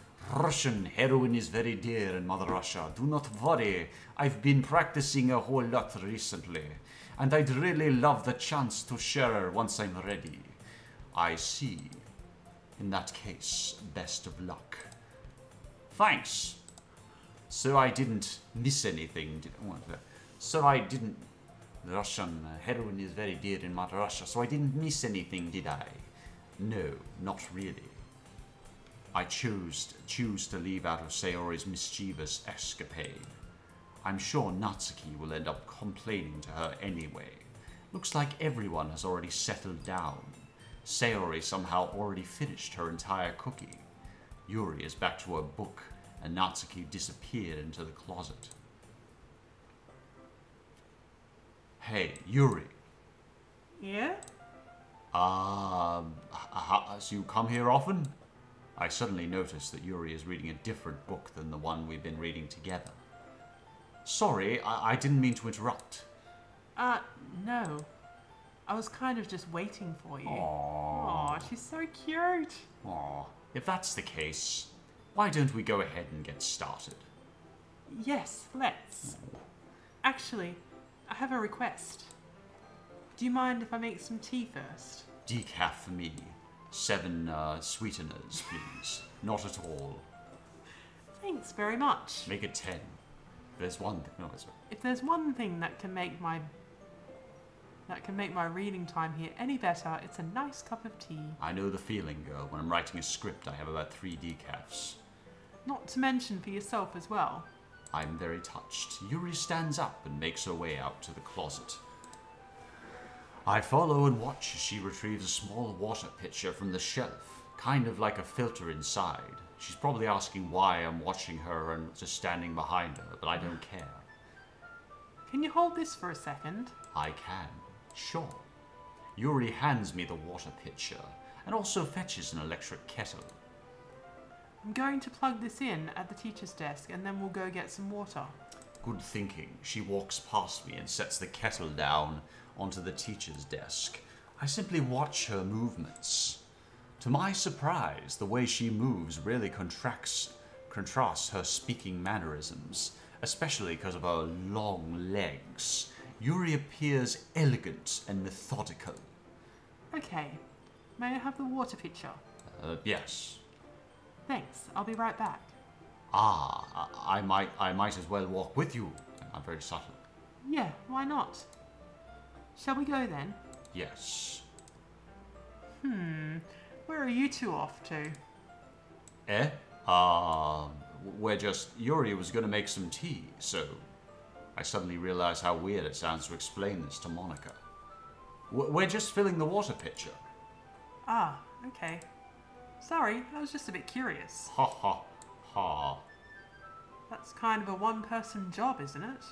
heroin is very dear in Mother Russia. Do not worry. I've been practicing a whole lot recently. And I'd really love the chance to share her once I'm ready. I see. In that case, best of luck. Thanks. So I didn't miss anything. Russian heroin is very dear in Mother Russia. So I didn't miss anything, did I? No, not really. I choose to leave out of Sayori's mischievous escapade. I'm sure Natsuki will end up complaining to her anyway. Looks like everyone has already settled down. Sayori somehow already finished her entire cookie. Yuri is back to her book, and Natsuki disappeared into the closet. Hey, Yuri. Yeah? So you come here often? I suddenly noticed that Yuri is reading a different book than the one we've been reading together. Sorry, I didn't mean to interrupt. No. I was kind of just waiting for you. Aww. Aw, she's so cute. Aw, if that's the case, why don't we go ahead and get started? Yes, let's. Actually, I have a request. Do you mind if I make some tea first? Decaf for me. 7 sweeteners, please. Not at all. Thanks very much. Make it 10. There's one thing. No, it's... If there's one thing that can make my That can make my reading time here any better. It's a nice cup of tea. I know the feeling, girl. When I'm writing a script, I have about 3 decafs. Not to mention for yourself as well. I'm very touched. Yuri stands up and makes her way out to the closet. I follow and watch as she retrieves a small water pitcher from the shelf, kind of like a filter inside. She's probably asking why I'm watching her and just standing behind her, but I don't care. Can you hold this for a second? I can. Sure. Yuri hands me the water pitcher and also fetches an electric kettle. I'm going to plug this in at the teacher's desk and then we'll go get some water. Good thinking. She walks past me and sets the kettle down onto the teacher's desk. I simply watch her movements. To my surprise, the way she moves really contrasts her speaking mannerisms, especially because of her long legs. Yuri appears elegant and methodical. Okay. May I have the water pitcher? Yes. Thanks. I'll be right back. I might as well walk with you. I'm very subtle. Yeah, why not? Shall we go then? Yes. Where are you two off to? Yuri was going to make some tea, so I suddenly realized how weird it sounds to explain this to Monica. We're just filling the water pitcher. Ah, okay. Sorry, I was just a bit curious. Ha ha ha. That's kind of a one-person job, isn't it?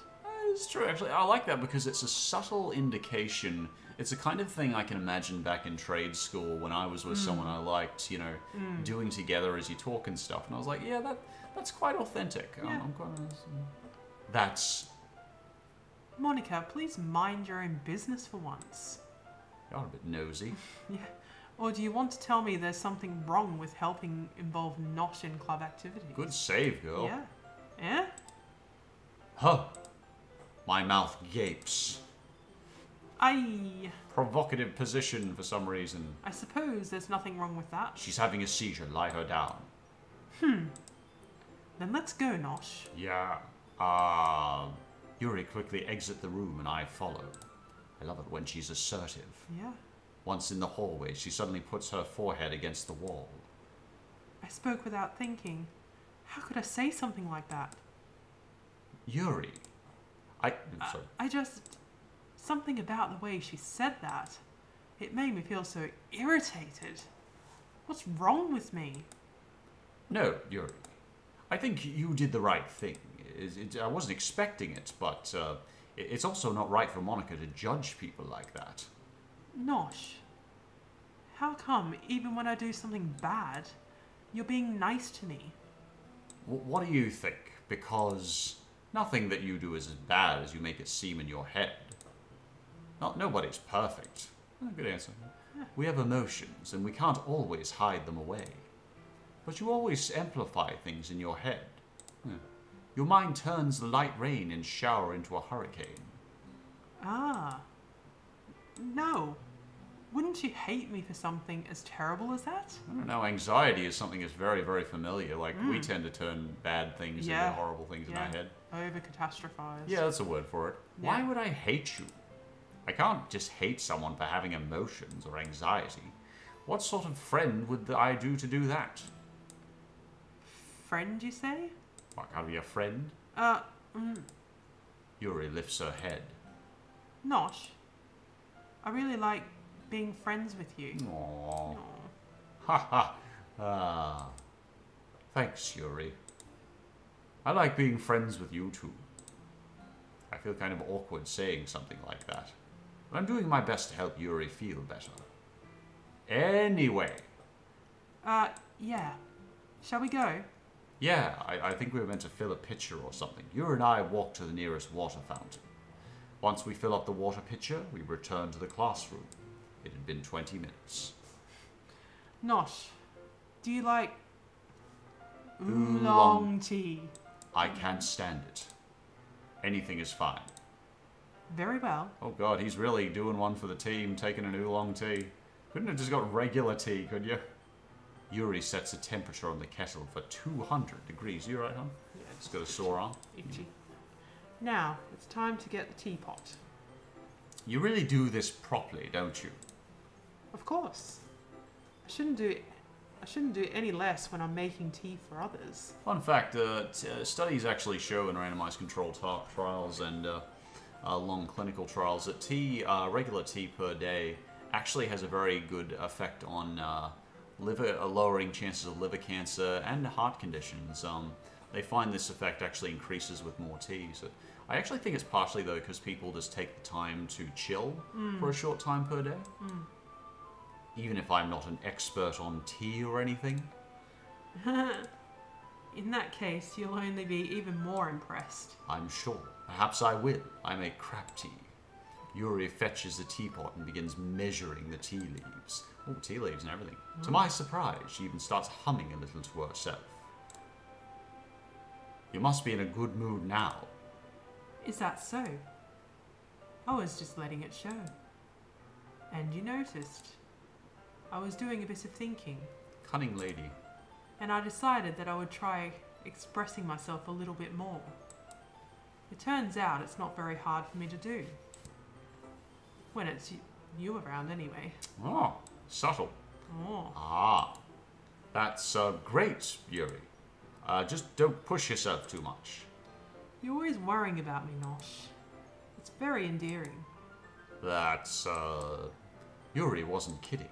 It's true, actually. I like that because it's a subtle indication. It's the kind of thing I can imagine back in trade school when I was with someone I liked, doing together as you talk and stuff. And I was like, yeah, that's quite authentic. Yeah. That's... Monica, please mind your own business for once. You're a bit nosy. Yeah. Or do you want to tell me there's something wrong with helping involve not in club activities? Good save, girl. Yeah. Yeah? Huh. My mouth gapes. Provocative position for some reason. I suppose there's nothing wrong with that. She's having a seizure. Lie her down. Then let's go, Nosh. Yeah. Yuri quickly exits the room and I follow. I love it when she's assertive. Yeah. Once in the hallway, she suddenly puts her forehead against the wall. I spoke without thinking. How could I say something like that? Yuri. I'm sorry. I just... Something about the way she said that. It made me feel so irritated. What's wrong with me? No, Yuri. I think you did the right thing. I wasn't expecting it, but it's also not right for Monica to judge people like that. Nosh, how come, even when I do something bad, you're being nice to me? What do you think? Because nothing that you do is as bad as you make it seem in your head. Nobody's perfect. Good answer. We have emotions, and we can't always hide them away. But you always amplify things in your head. Your mind turns the light rain and shower into a hurricane. Ah. No. Wouldn't you hate me for something as terrible as that? I don't know. Anxiety is something that's very, very familiar. Like, we tend to turn bad things into horrible things in our head. Over-catastrophize. Yeah, that's a word for it. Yeah. Why would I hate you? I can't just hate someone for having emotions or anxiety. What sort of friend would I do to do that? Friend, you say? What, can't be a friend? Yuri lifts her head. Nosh, I really like being friends with you. Aww. Ha ha. Thanks, Yuri. I like being friends with you too. I feel kind of awkward saying something like that. But I'm doing my best to help Yuri feel better. Anyway. Yeah. Shall we go? Yeah, I think we were meant to fill a pitcher or something. Yuri and I walk to the nearest water fountain. Once we fill up the water pitcher, we return to the classroom. It had been 20 minutes. Nosh, do you like oolong tea? I can't stand it. Anything is fine. Very well. Oh god, he's really doing one for the team, taking an oolong tea. Couldn't have just got regular tea, could you? Yuri sets the temperature on the kettle for 200 degrees. You right, hon? Yeah. It's got a sore arm. Itchy. Now, it's time to get the teapot. You really do this properly, don't you? Of course. I shouldn't do any less when I'm making tea for others. Fun fact, studies actually show in randomized controlled trials and long clinical trials that regular tea per day actually has a very good effect on lowering chances of liver cancer and heart conditions. They find this effect actually increases with more tea. So I actually think it's partially, though, because people just take the time to chill for a short time per day. Even if I'm not an expert on tea or anything. In that case, you'll only be even more impressed. I'm sure. Perhaps I will. I make crap tea. Yuri fetches the teapot and begins measuring the tea leaves. Oh, tea leaves and everything. To my surprise, she even starts humming a little to herself. You must be in a good mood now. Is that so? I was just letting it show. And you noticed. I was doing a bit of thinking. Cunning lady. And I decided that I would try expressing myself a little bit more. It turns out it's not very hard for me to do. When it's you around anyway. Oh, subtle. Oh. Ah, that's great, Yuri. Just don't push yourself too much. You're always worrying about me, Nosh. It's very endearing. That's, Yuri wasn't kidding.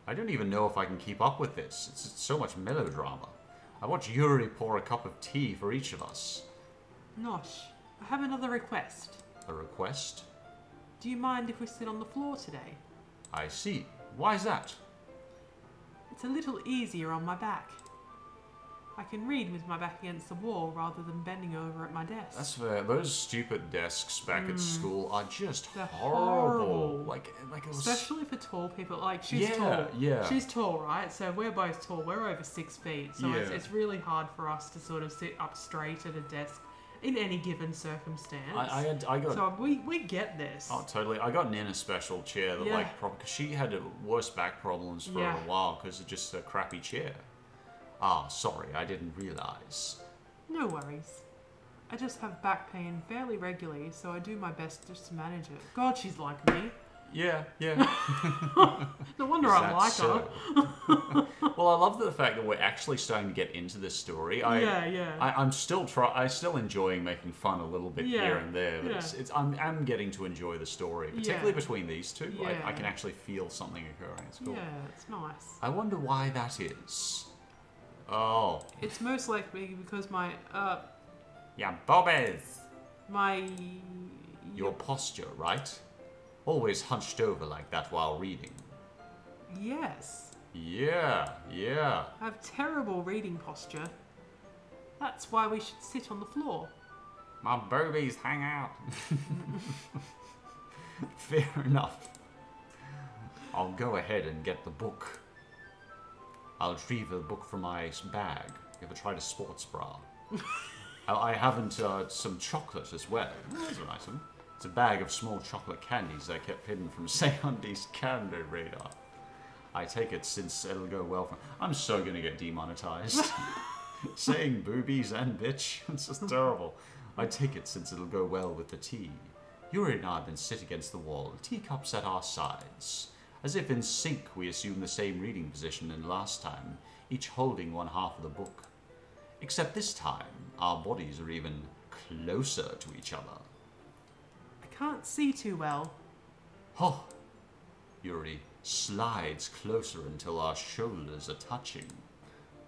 I don't even know if I can keep up with this. It's so much melodrama. I watch Yuri pour a cup of tea for each of us. Nosh, I have another request. A request? Do you mind if we sit on the floor today? I see. Why's that? It's a little easier on my back. I can read with my back against the wall rather than bending over at my desk. That's fair. Those stupid desks back at school are just They're horrible. horrible. Like it was... Especially for tall people. Like, she's tall. Yeah. She's tall, right? So we're both tall. We're over 6 feet. So Yeah. it's really hard for us to sort of sit up straight at a desk in any given circumstance. I got... So we get this. Oh, totally. I got Nin a special chair that, Yeah. like, because she had worse back problems for Yeah. a while because of just a crappy chair. Ah, sorry, I didn't realize. No worries. I just have back pain fairly regularly, so I do my best just to manage it. God, she's like me. Yeah. No wonder Is I that like so? her. Well, I love the fact that we're actually starting to get into this story. I'm still enjoying making fun a little bit Yeah, here and there, but yeah. I'm getting to enjoy the story, particularly Yeah. between these two. I Yeah. can actually feel something occurring. It's cool. Yeah, it's nice. I wonder why that is. Oh, It's most likely because my yeah, Bobbies. my Your posture, right? Always hunched over like that while reading. yes. Yeah. I have terrible reading posture. That's why we should sit on the floor. My boobies hang out. Fair enough. I'll go ahead and get the book. I'll retrieve the book from my bag. You ever tried a sports bra? I haven't some chocolate as well. Oh, that's a nice one. It's a bag of small chocolate candies I kept hidden from Seondi's candy radar. I take it since it'll go well for... I'm so gonna get demonetized. Saying boobies and bitch, it's just terrible. I take it since it'll go well with the tea. Yuri and I then sit against the wall, teacups at our sides. As if in sync, we assume the same reading position as last time, each holding one half of the book. Except this time, our bodies are even closer to each other. I can't see too well. Oh! Yuri slides closer until our shoulders are touching.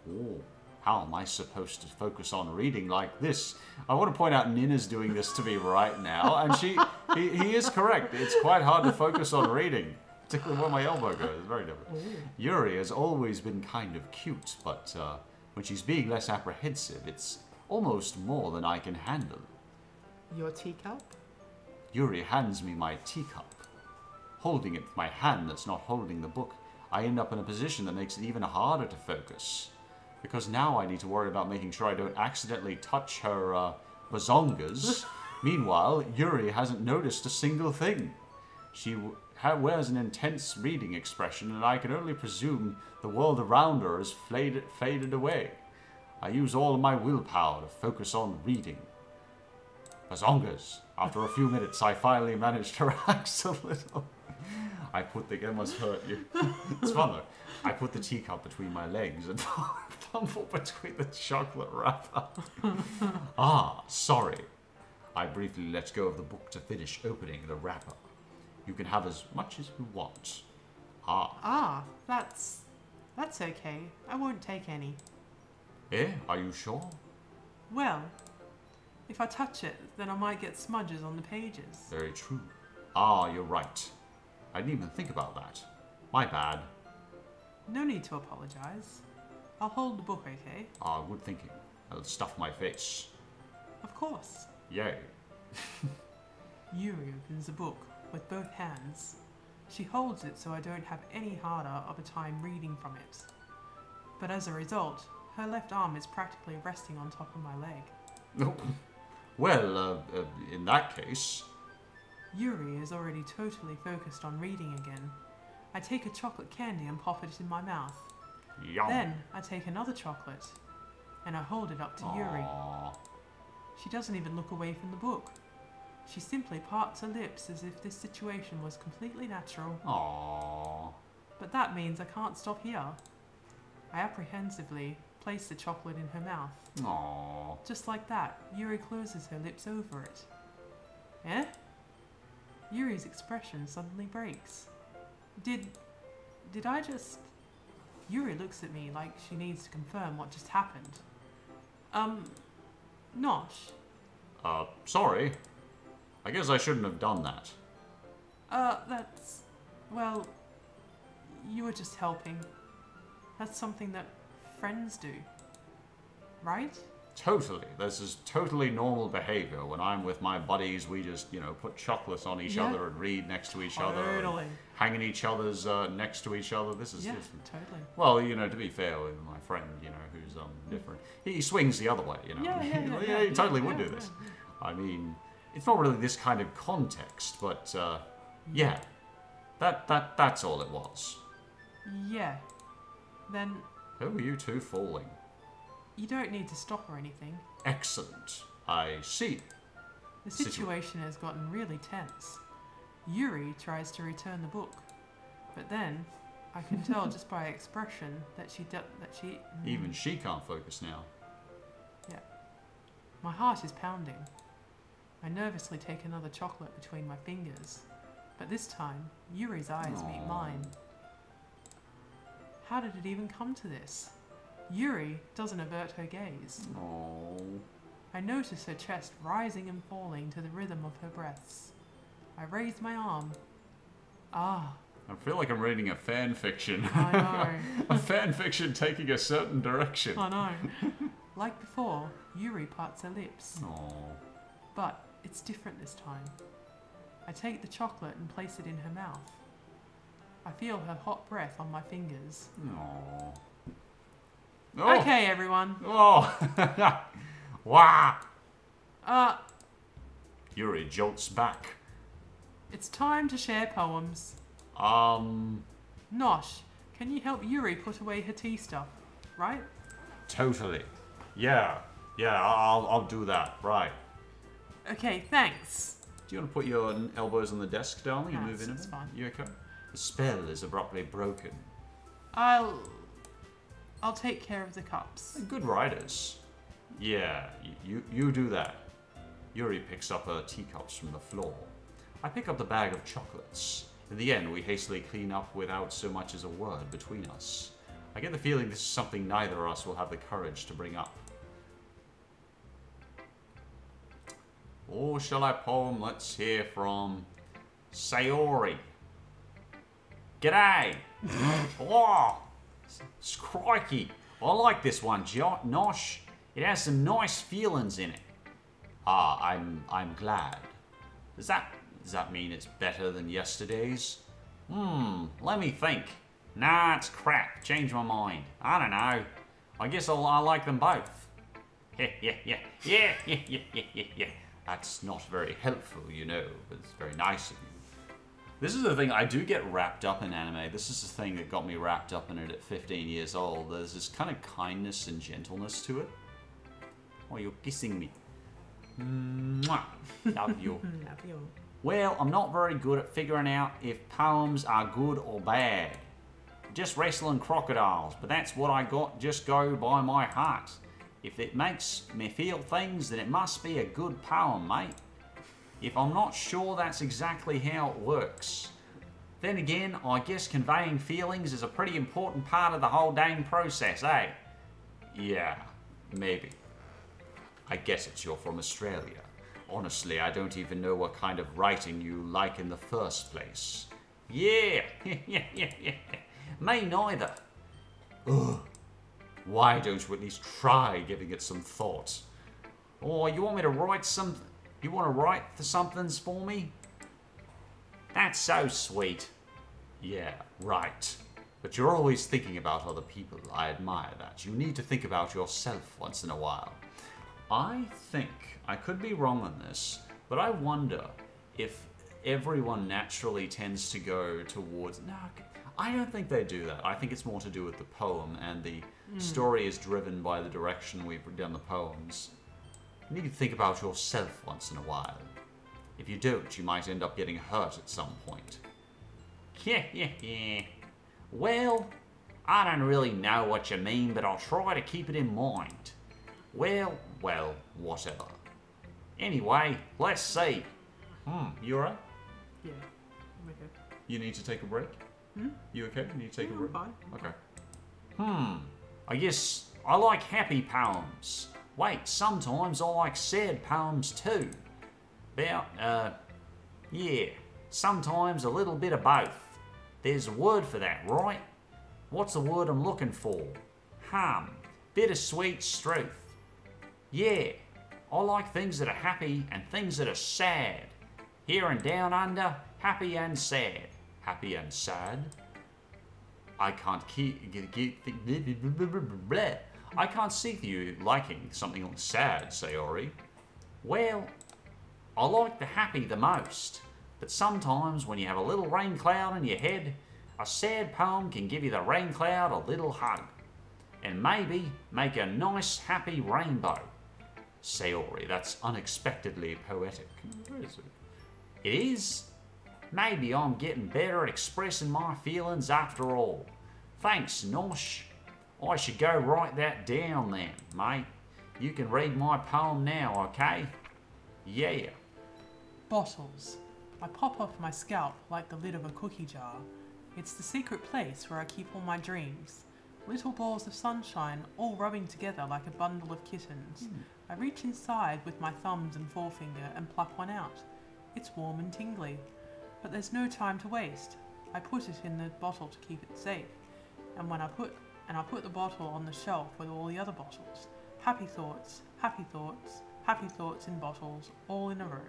Oh, how am I supposed to focus on reading like this? I want to point out Nin is doing this to me right now, and he is correct. It's quite hard to focus on reading. Particularly where my elbow goes. It's very different. Ooh. Yuri has always been kind of cute, but when she's being less apprehensive, it's almost more than I can handle. Your teacup? Yuri hands me my teacup. Holding it with my hand that's not holding the book, I end up in a position that makes it even harder to focus. Because now I need to worry about making sure I don't accidentally touch her bazongas. Meanwhile, Yuri hasn't noticed a single thing. She wears an intense reading expression, and I can only presume the world around her has faded away. I use all of my willpower to focus on reading. Bazongas. After a few minutes, I finally managed to relax a little. I put the... It must hurt you. It's fun, though. I put the teacup between my legs and fumbled between the chocolate wrapper. Ah, sorry. I briefly let go of the book to finish opening the wrapper. You can have as much as you want. Ah, that's okay. I won't take any. Eh? Are you sure? Well, if I touch it, then I might get smudges on the pages. Very true. Ah, you're right. I didn't even think about that. My bad. No need to apologize. I'll hold the book, okay? Ah, good thinking. I'll stuff my face. Of course. Yay. Yuri opens the book with both hands. She holds it so I don't have any harder of a time reading from it. But as a result, her left arm is practically resting on top of my leg. Oh. Well, in that case... Yuri is already totally focused on reading again. I take a chocolate candy and pop it in my mouth. Yum. Then I take another chocolate and I hold it up to Yuri. Aww. She doesn't even look away from the book. She simply parts her lips as if this situation was completely natural. Aww. But that means I can't stop here. I apprehensively place the chocolate in her mouth. Aww. Just like that, Yuri closes her lips over it. Eh? Yuri's expression suddenly breaks. Did I just... Yuri looks at me like she needs to confirm what just happened. Nosh. Sorry. I guess I shouldn't have done that. That's... Well, you were just helping. That's something that friends do. Right? Totally. This is totally normal behavior. When I'm with my buddies, we just, you know, put chocolates on each other and read next to each other. Totally. And hanging each other's next to each other. This is just... Totally. Well, you know, to be fair with my friend, you know, who's different. He swings the other way, you know. Yeah, he totally would do this. I mean, it's not really this kind of context, but yeah. That's all it was. Yeah. Then... Who are you two fooling? You don't need to stop or anything. Excellent. I see. The situation has gotten really tense. Yuri tries to return the book, but then I can tell just by expression that she Even she can't focus now. Yeah. My heart is pounding. I nervously take another chocolate between my fingers, but this time Yuri's eyes meet mine. How did it even come to this? Yuri doesn't avert her gaze. Oh. I notice her chest rising and falling to the rhythm of her breaths. I raise my arm. Ah. I feel like I'm reading a fan fiction. I know. A fan fiction taking a certain direction. I know. Like before, Yuri parts her lips. Oh. But it's different this time. I take the chocolate and place it in her mouth. I feel her hot breath on my fingers. Oh. Oh. Okay, everyone. Oh. Wow. Yuri jolts back. It's time to share poems. Nosh, can you help Yuri put away her tea stuff, right? Totally. Yeah, I'll do that, right. Okay, thanks. Do you want to put your elbows on the desk, darling, and No, move in a it's bit? fine. You okay? The spell is abruptly broken. I'll take care of the cups. Good riders. Yeah, you do that. Yuri picks up her teacups from the floor. I pick up the bag of chocolates. In the end, we hastily clean up without so much as a word between us. I get the feeling this is something neither of us will have the courage to bring up. Or shall I poem? Let's hear from Sayori. G'day! Oh, it's crikey. I like this one, Nosh. It has some nice feelings in it. Ah, I'm glad. Does that mean it's better than yesterday's? Let me think. Nah, it's crap. Change my mind. I don't know. I guess I like them both. Yeah. That's not very helpful, you know, but it's very nice of you. This is the thing, I do get wrapped up in anime. This is the thing that got me wrapped up in it at 15 years old. There's this kind of kindness and gentleness to it. Oh, you're kissing me. Mwah. Love you. Love you. Well, I'm not very good at figuring out if poems are good or bad. Just wrestling crocodiles, but that's what I got. Just go by my heart. If it makes me feel things, then it must be a good poem, mate. If I'm not sure that's exactly how it works, then again, I guess conveying feelings is a pretty important part of the whole dang process, eh? Yeah, maybe. I guess it's you're from Australia. Honestly, I don't even know what kind of writing you like in the first place. Yeah, me neither. Ugh. Why don't you at least try giving it some thought? Or you want me to write some... You want to write the somethings for me? That's so sweet. Yeah, right. But you're always thinking about other people. I admire that. You need to think about yourself once in a while. I think, I could be wrong on this, but I wonder if everyone naturally tends to go towards... No, I don't think they do that. I think it's more to do with the poem, and the story is driven by the direction we've done the poems. You need to think about yourself once in a while. If you don't, you might end up getting hurt at some point. Well, I don't really know what you mean, but I'll try to keep it in mind. Well, whatever. Anyway, let's see. You alright? Yeah, I'm okay. You need to take a break? You okay? You need to take a break? I'm fine. Okay. I guess I like happy poems. Wait, sometimes I like sad poems too. Yeah, sometimes a little bit of both. There's a word for that, right? What's the word I'm looking for? Bittersweet truth. Yeah, I like things that are happy and things that are sad. Here and down under, happy and sad. Happy and sad? I can't I can't see you liking something sad, Sayori. Well, I like the happy the most, but sometimes when you have a little rain cloud in your head, a sad poem can give you the rain cloud a little hug, and maybe make a nice happy rainbow. Sayori, that's unexpectedly poetic. Where is it? It is? Maybe I'm getting better at expressing my feelings after all. Thanks, Nosh. I should go write that down then, mate. You can read my poem now, okay? Yeah. Bottles. I pop off my scalp like the lid of a cookie jar. It's the secret place where I keep all my dreams. Little balls of sunshine all rubbing together like a bundle of kittens. I reach inside with my thumbs and forefinger and pluck one out. It's warm and tingly. But there's no time to waste. I put it in the bottle to keep it safe. And I put the bottle on the shelf with all the other bottles. Happy thoughts, happy thoughts, happy thoughts in bottles, all in a row.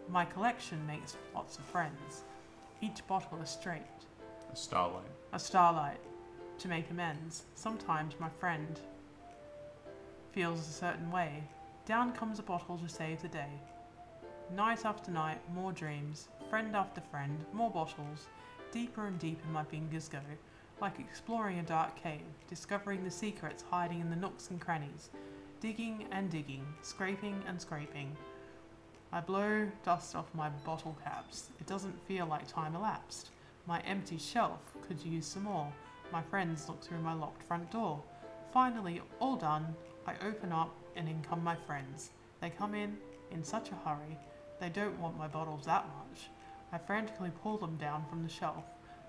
My collection makes lots of friends. Each bottle is straight. A starlight. A starlight. To make amends. Sometimes my friend feels a certain way. Down comes a bottle to save the day. Night after night, more dreams. Friend after friend, more bottles. Deeper and deeper my fingers go. Like exploring a dark cave, discovering the secrets hiding in the nooks and crannies, digging and digging, scraping and scraping. I blow dust off my bottle caps. It doesn't feel like time elapsed. My empty shelf could use some more. My friends look through my locked front door. Finally, all done, I open up and in come my friends. They come in such a hurry. They don't want my bottles that much. I frantically pull them down from the shelf,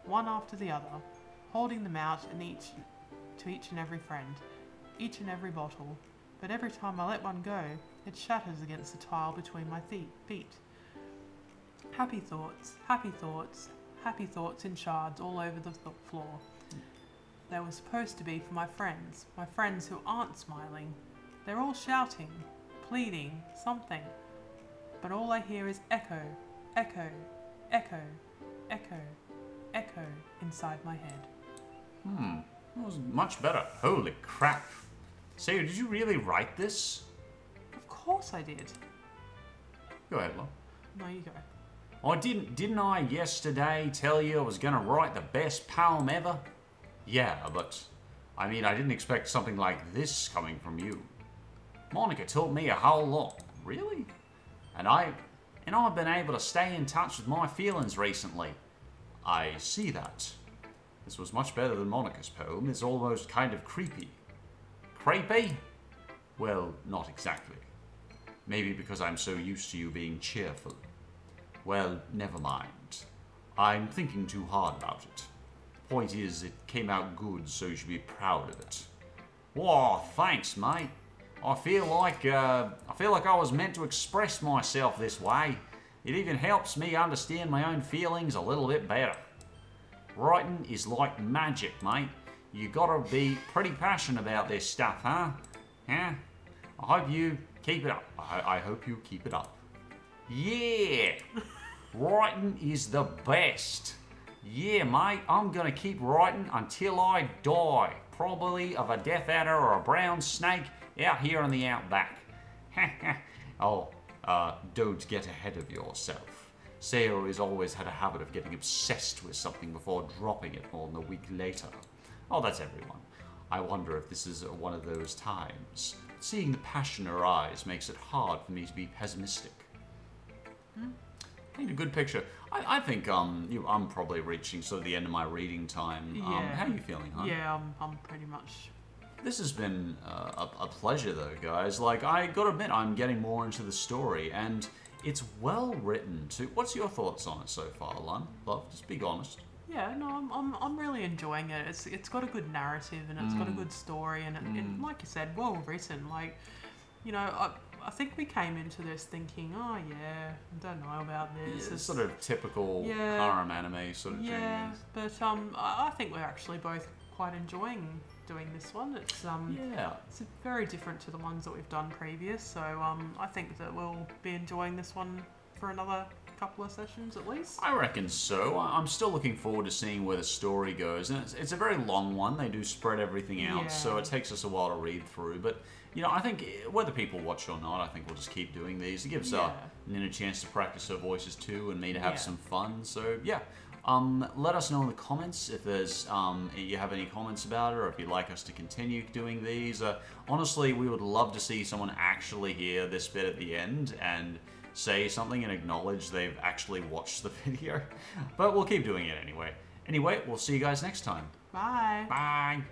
one after the other, holding them out to each and every friend, each and every bottle, but every time I let one go, it shatters against the tile between my feet. Happy thoughts, happy thoughts, happy thoughts in shards all over the floor. They were supposed to be for my friends who aren't smiling. They're all shouting, pleading, something, but all I hear is echo, echo, echo, echo, echo inside my head. That was much better. Holy crap. Sayo, did you really write this? Of course I did. Go ahead, Lo. No, you go. Oh, didn't I yesterday tell you I was going to write the best poem ever? Yeah, but I didn't expect something like this coming from you. Monica taught me a whole lot. really? And I've been able to stay in touch with my feelings recently. I see that. This was much better than Monica's poem. It's almost kind of creepy. Creepy? Well, not exactly. Maybe because I'm so used to you being cheerful. Well, never mind. I'm thinking too hard about it. Point is, it came out good, so you should be proud of it. Whoa, thanks, mate. I feel like I was meant to express myself this way. It even helps me understand my own feelings a little bit better. Writing is like magic, mate. You gotta be pretty passionate about this stuff, huh? Huh? I hope you keep it up. I hope you keep it up. Yeah! Writing is the best. Yeah, mate, I'm gonna keep writing until I die. Probably of a death adder or a brown snake out here in the outback. Oh, don't get ahead of yourself. Sayo has always had a habit of getting obsessed with something before dropping it more than a week later. Oh, that's everyone. I wonder if this is one of those times. Seeing the passion in her eyes makes it hard for me to be pessimistic. Paint a good picture. I think I'm probably reaching sort of the end of my reading time. Yeah. How are you feeling, huh? Yeah, I'm pretty much. This has been a pleasure, though, guys. Like, I gotta admit, I'm getting more into the story, and it's well written, too. What's your thoughts on it so far, Lon? Love, just be honest. Yeah, no, I'm really enjoying it. It's got a good narrative and it's got a good story and it, like you said, well written. Like, you know, I think we came into this thinking, oh yeah, I don't know about this. Yeah, it's sort of typical harem anime sort of yeah, thing. but I think we're actually both quite enjoying doing this one. It's it's very different to the ones that we've done previous. So I think that we'll be enjoying this one for another couple of sessions at least. I reckon so. I'm still looking forward to seeing where the story goes, and it's a very long one. They do spread everything out, so it takes us a while to read through. But you know, I think whether people watch or not, I think we'll just keep doing these. It gives Nin a chance to practice her voices too, and me to have some fun. So yeah. Let us know in the comments if there's you have any comments about it, or if you'd like us to continue doing these. Honestly, we would love to see someone actually hear this bit at the end and say something and acknowledge they've actually watched the video. But we'll keep doing it anyway. Anyway, we'll see you guys next time. Bye. Bye.